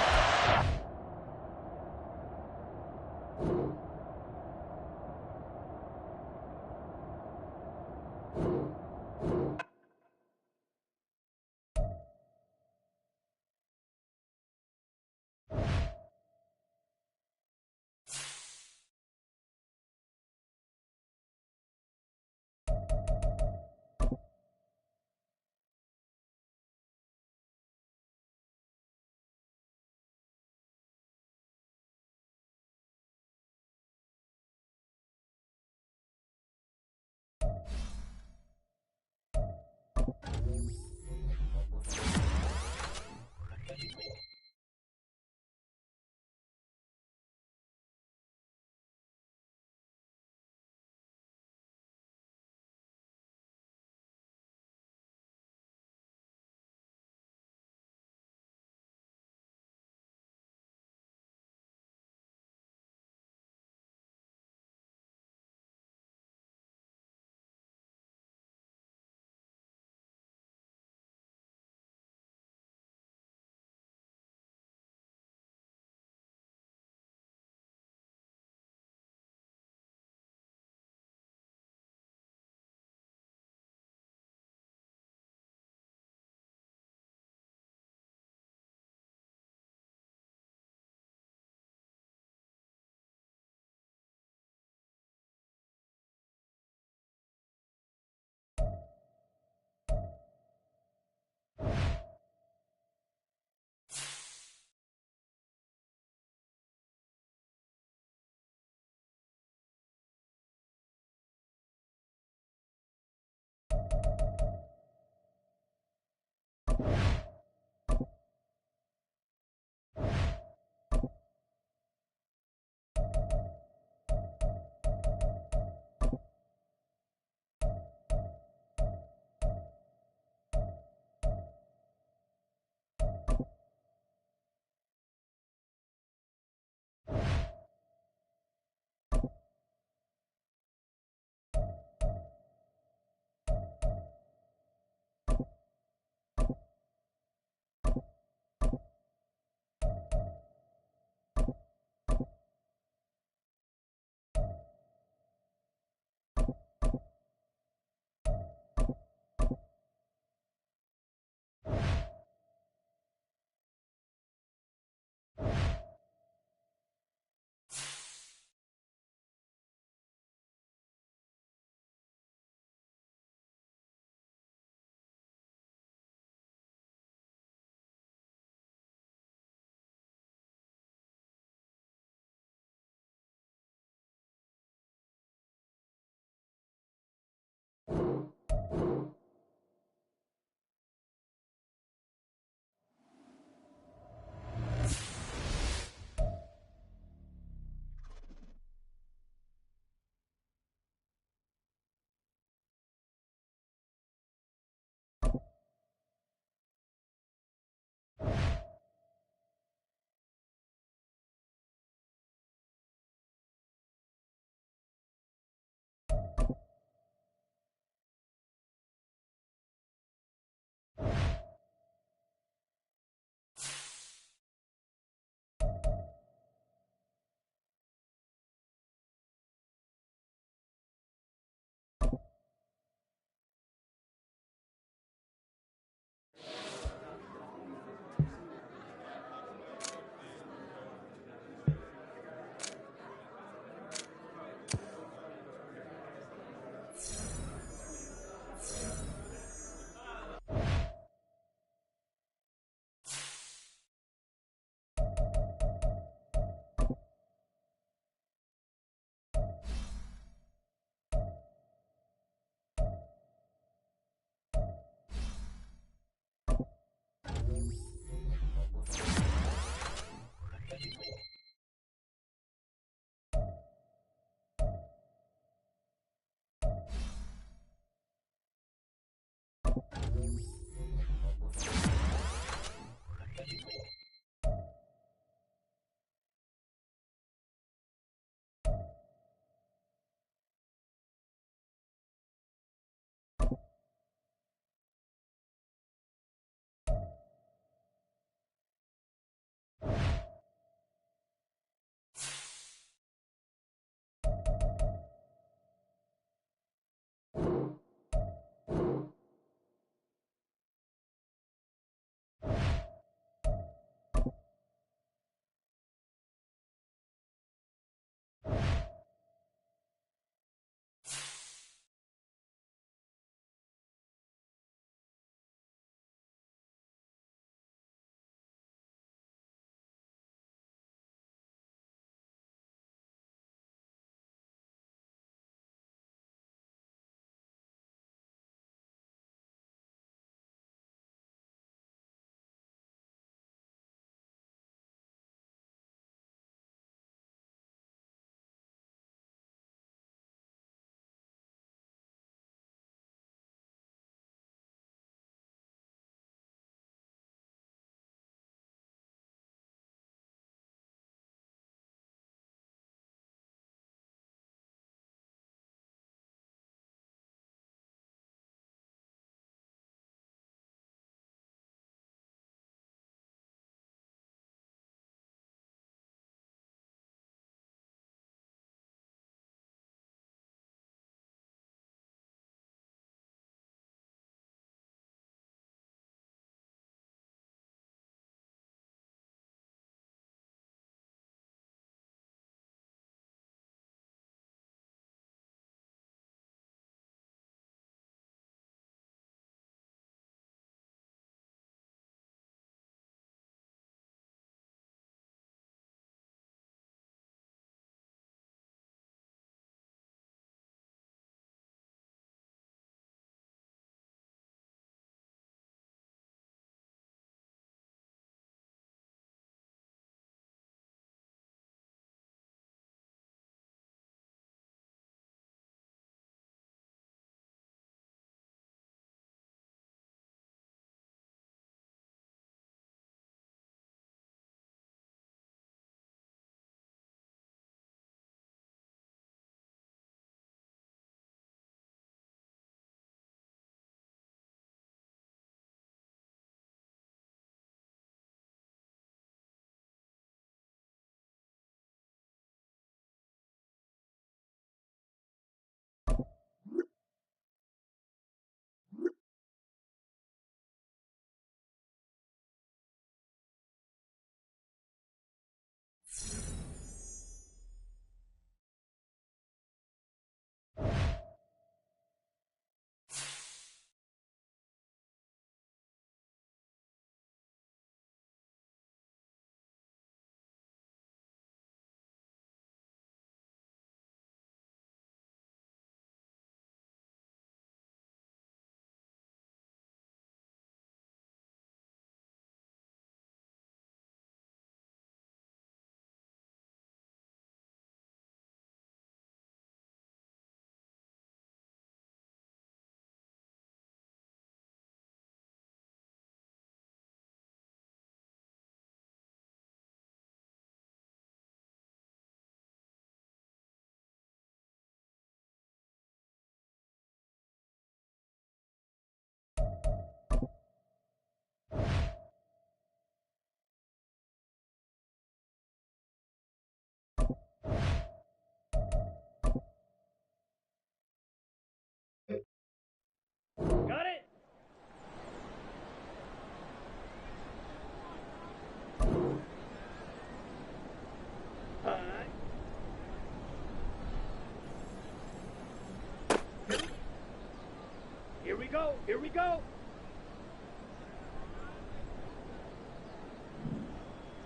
go. Here we go.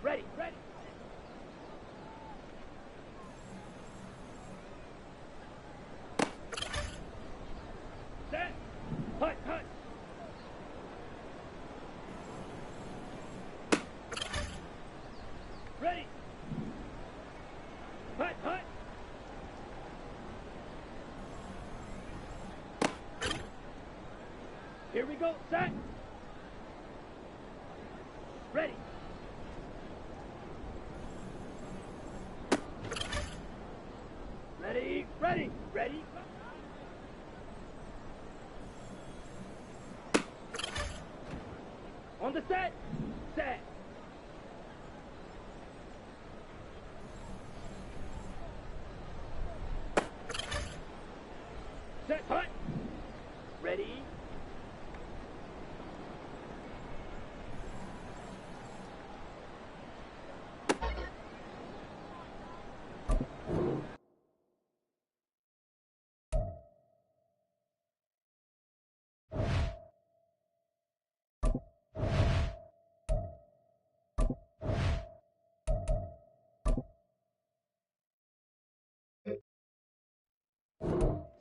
Ready, ready. Set. Hut, hut. Ready. Hut, hut. Here we go. Set. Ready. Ready, ready, ready. On the set. Set. Set. Hut. Ready.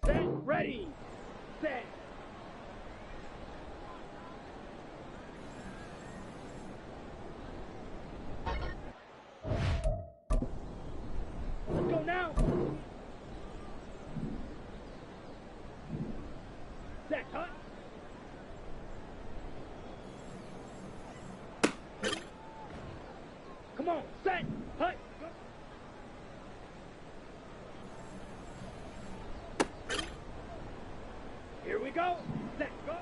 Set. Ready. Set. Let's go now. Set. Hut. Come on. Set. Hut. Go. Here we go. Set. Go.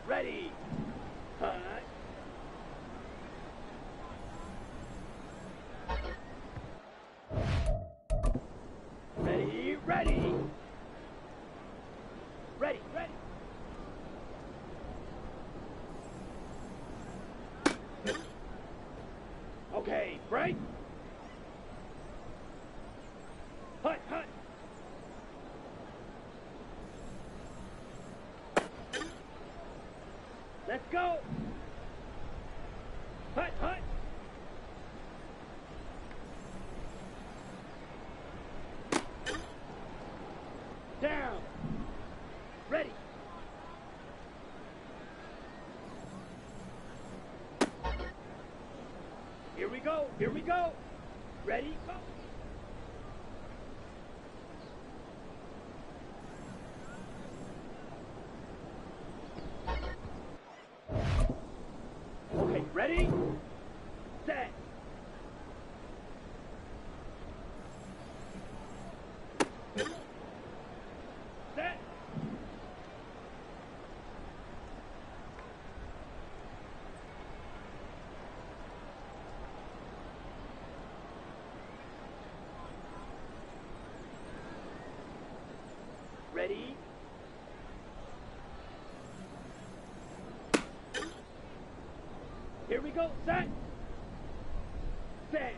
Ready. Hut. Ready, ready. Ready, ready. Okay, break. Hut, hut. Let's go. Hut, hut. Down. Ready. Here we go. Here we go. Ready? Go. Okay, ready? Set. Set. Ready? Here we go. Set. Set.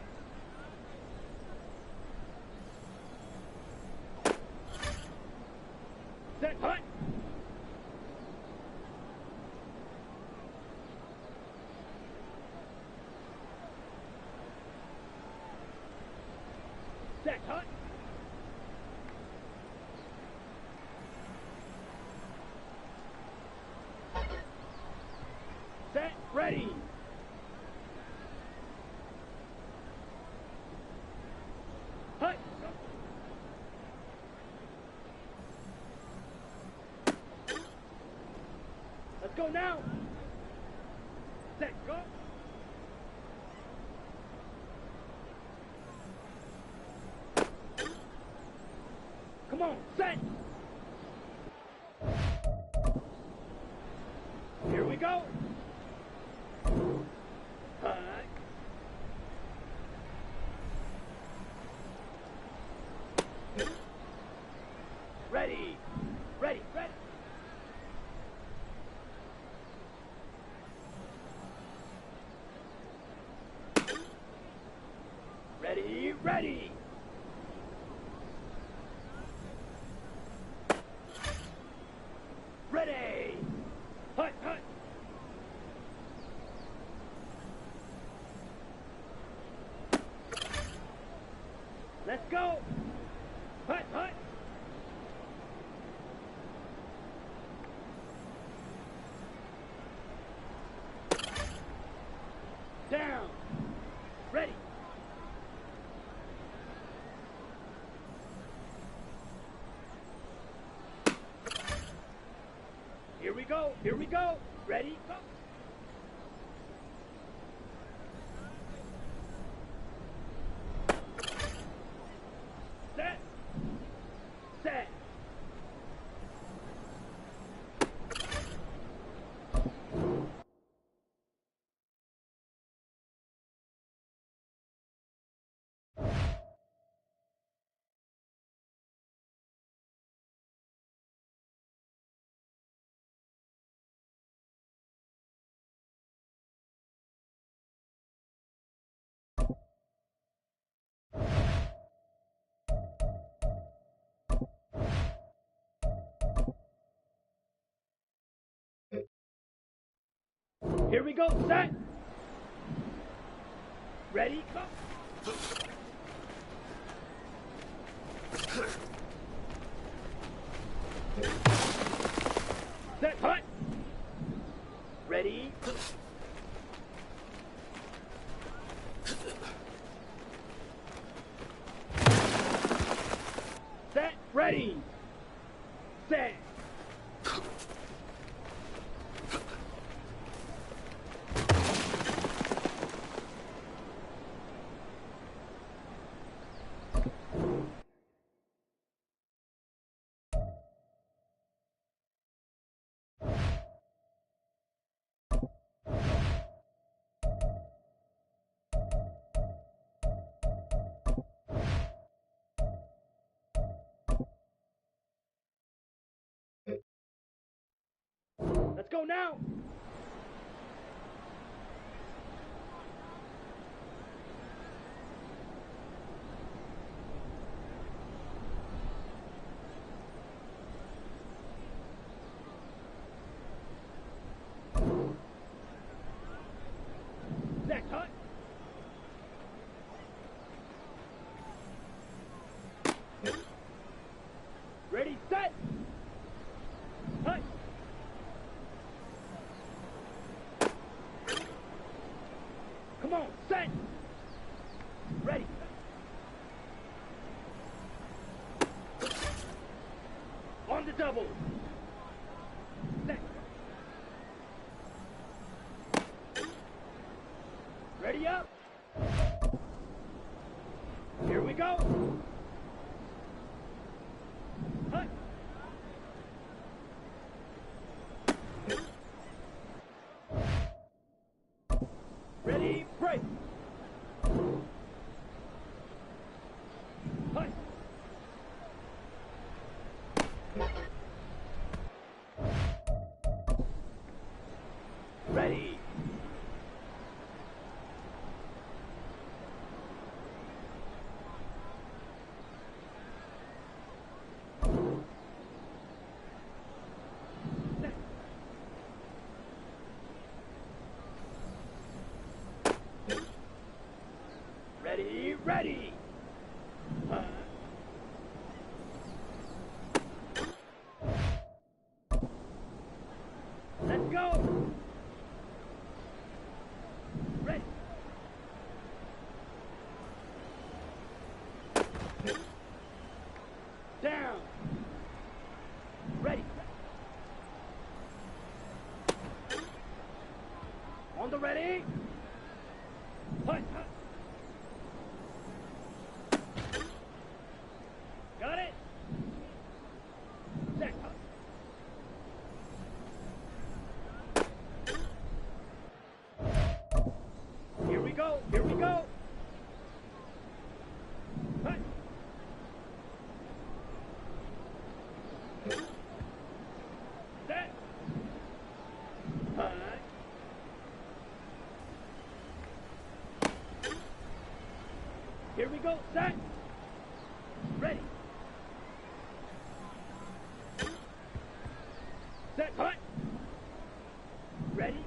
Set. Hut. Set. Hut. Set. Ready. Hut. Let's go now. Set. Go. Come on. Set. Here we go. Hut. Ready. Ready. Ready. Ready. Ready. Ready. Hut, hut. Let's go. Hut, hut. Down. Ready. Here we go. Here we go. Ready. Go. Set. Set. Here we go. Set. Ready. Go. Set. Hut. Ready. Set. Ready. Set. Let's go now. Next hut. Ready, set. Hut. Come on, set. Ready. On the double. Set. Ready up. Here we go. Hut. Ready, break. Hut. Ready. Set. Ready, ready. Let's go. Ready. Down. Ready. On the ready. Hut, hut. Got it. Set. Hut. Here we go. Here we go. Hut. Set. Hut. Here we go. Set. Ready. Set. Hut. Ready.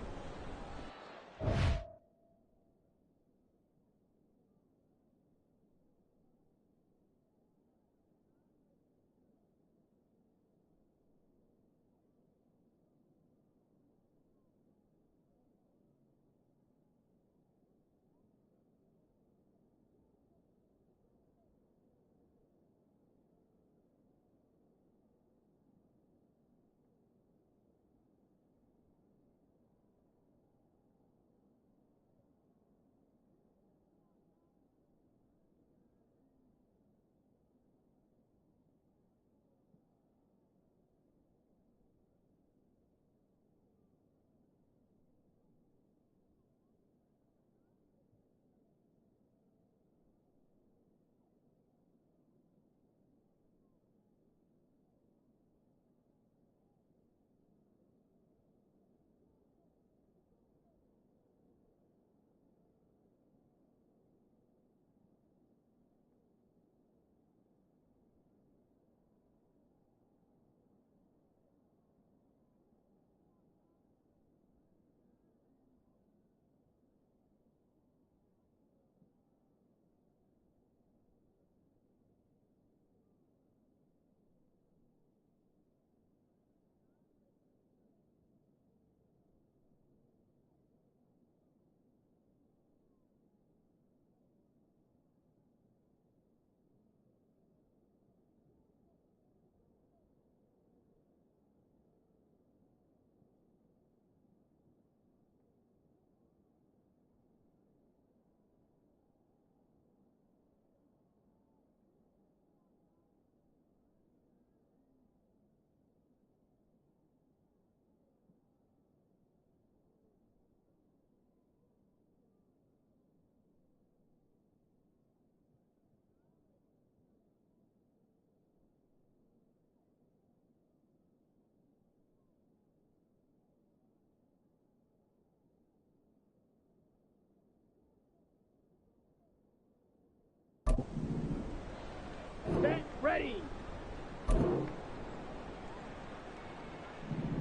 Set. Ready.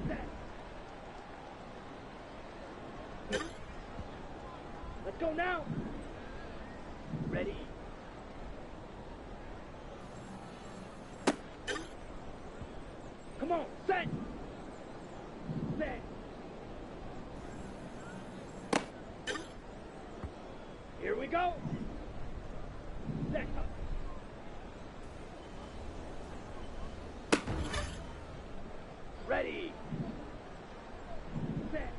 Set. Let's go now. Ready. Come on. Set. Set. Here we go. Set. Ready. Set.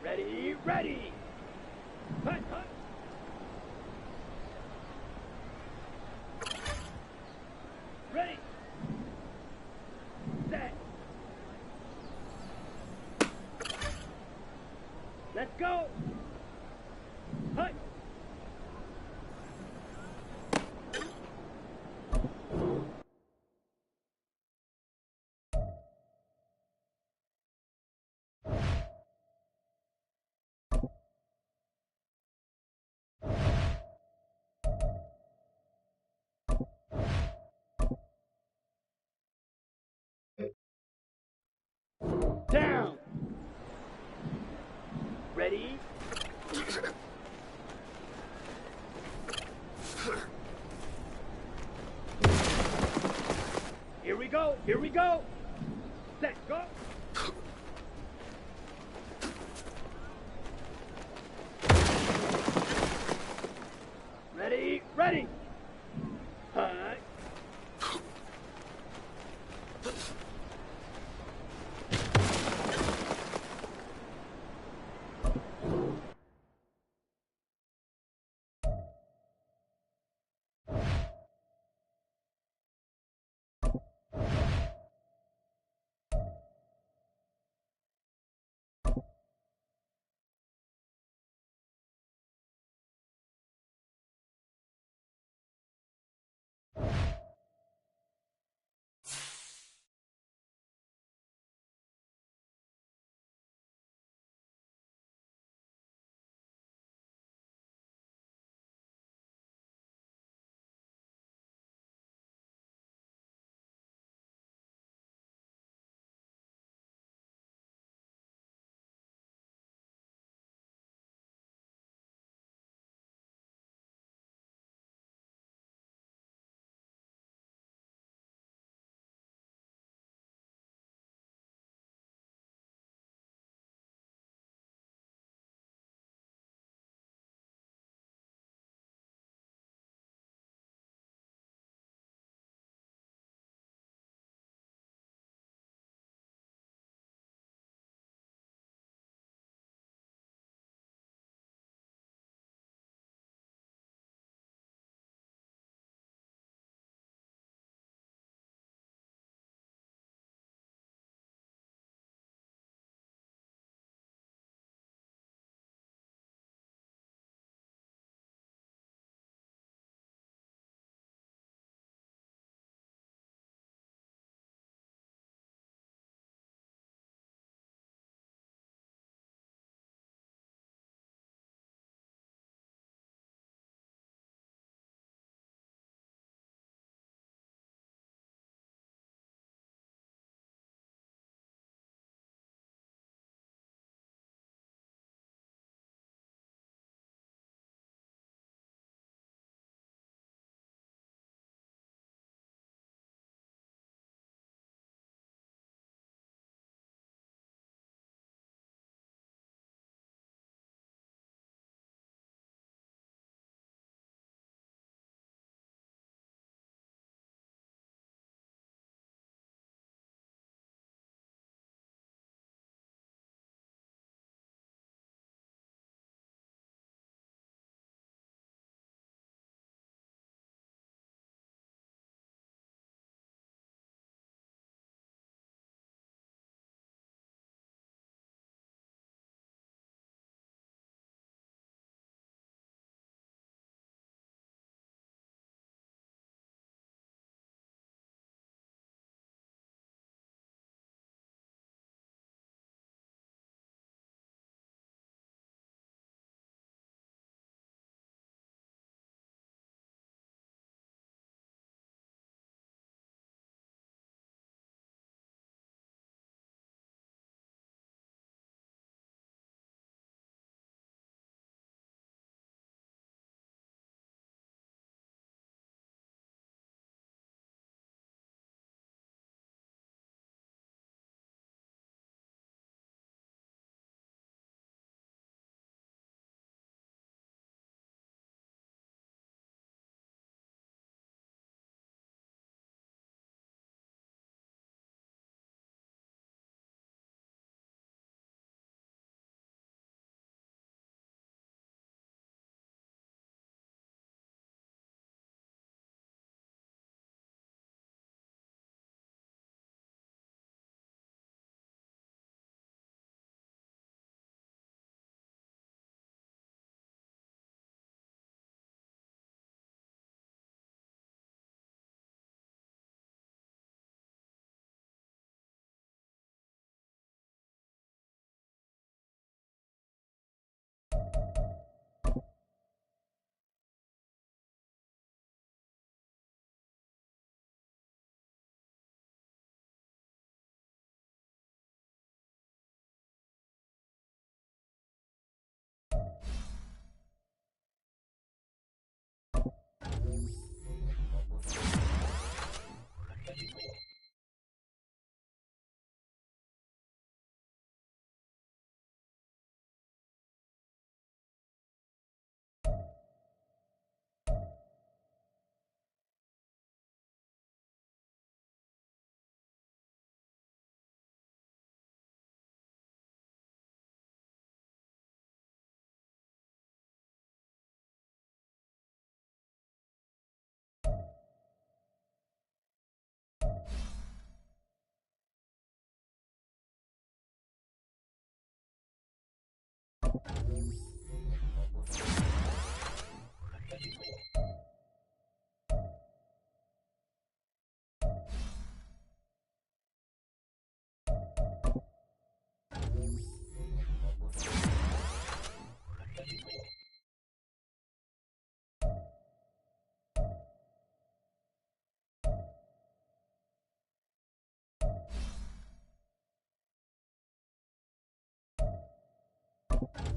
Ready, ready. Hut, hut. Ready. Set. Let's go. Hut. Down. Ready. Here we go. Here we go. Set. Go. Ready. Ready. Hut.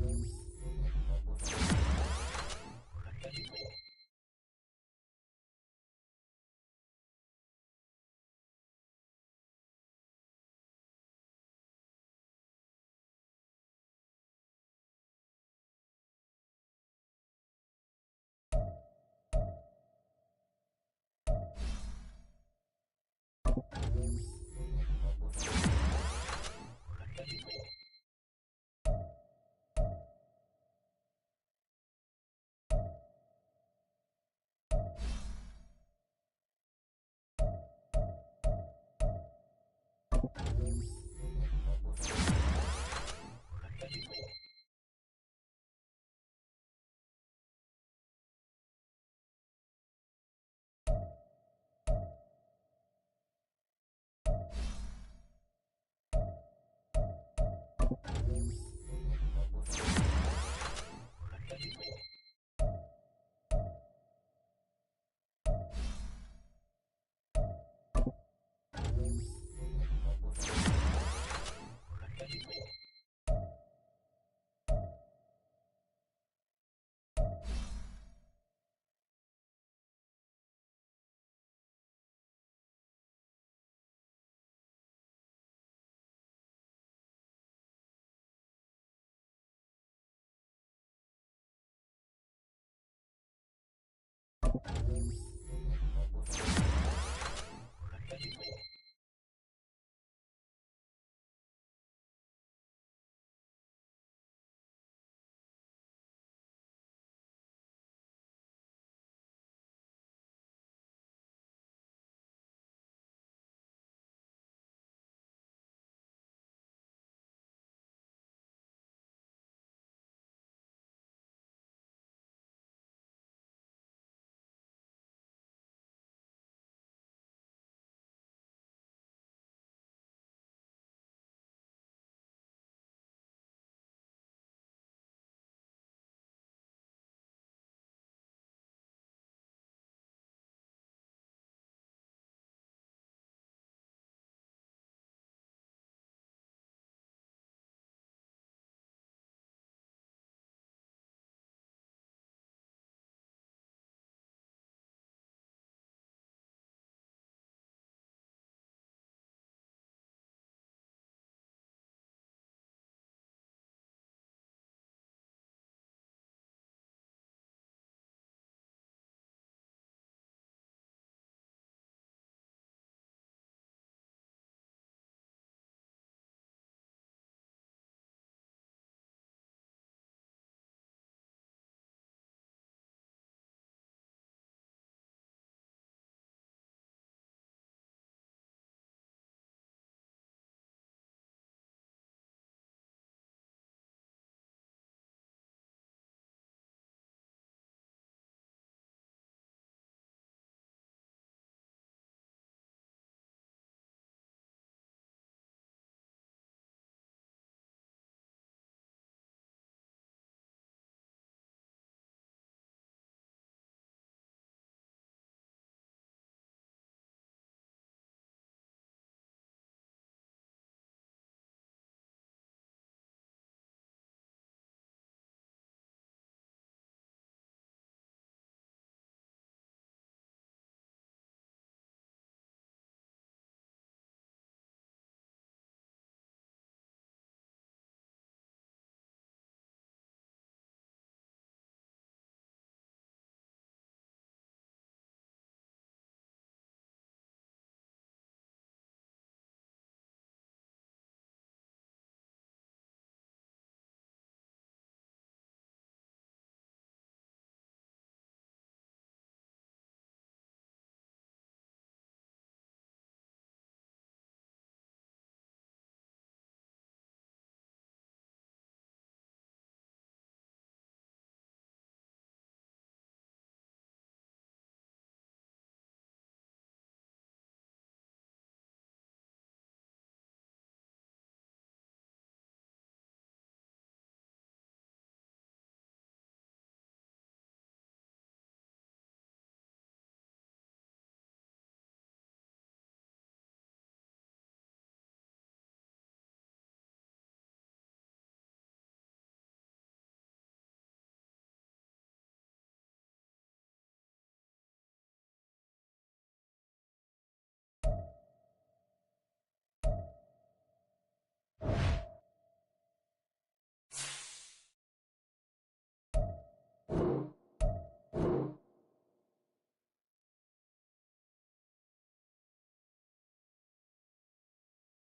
You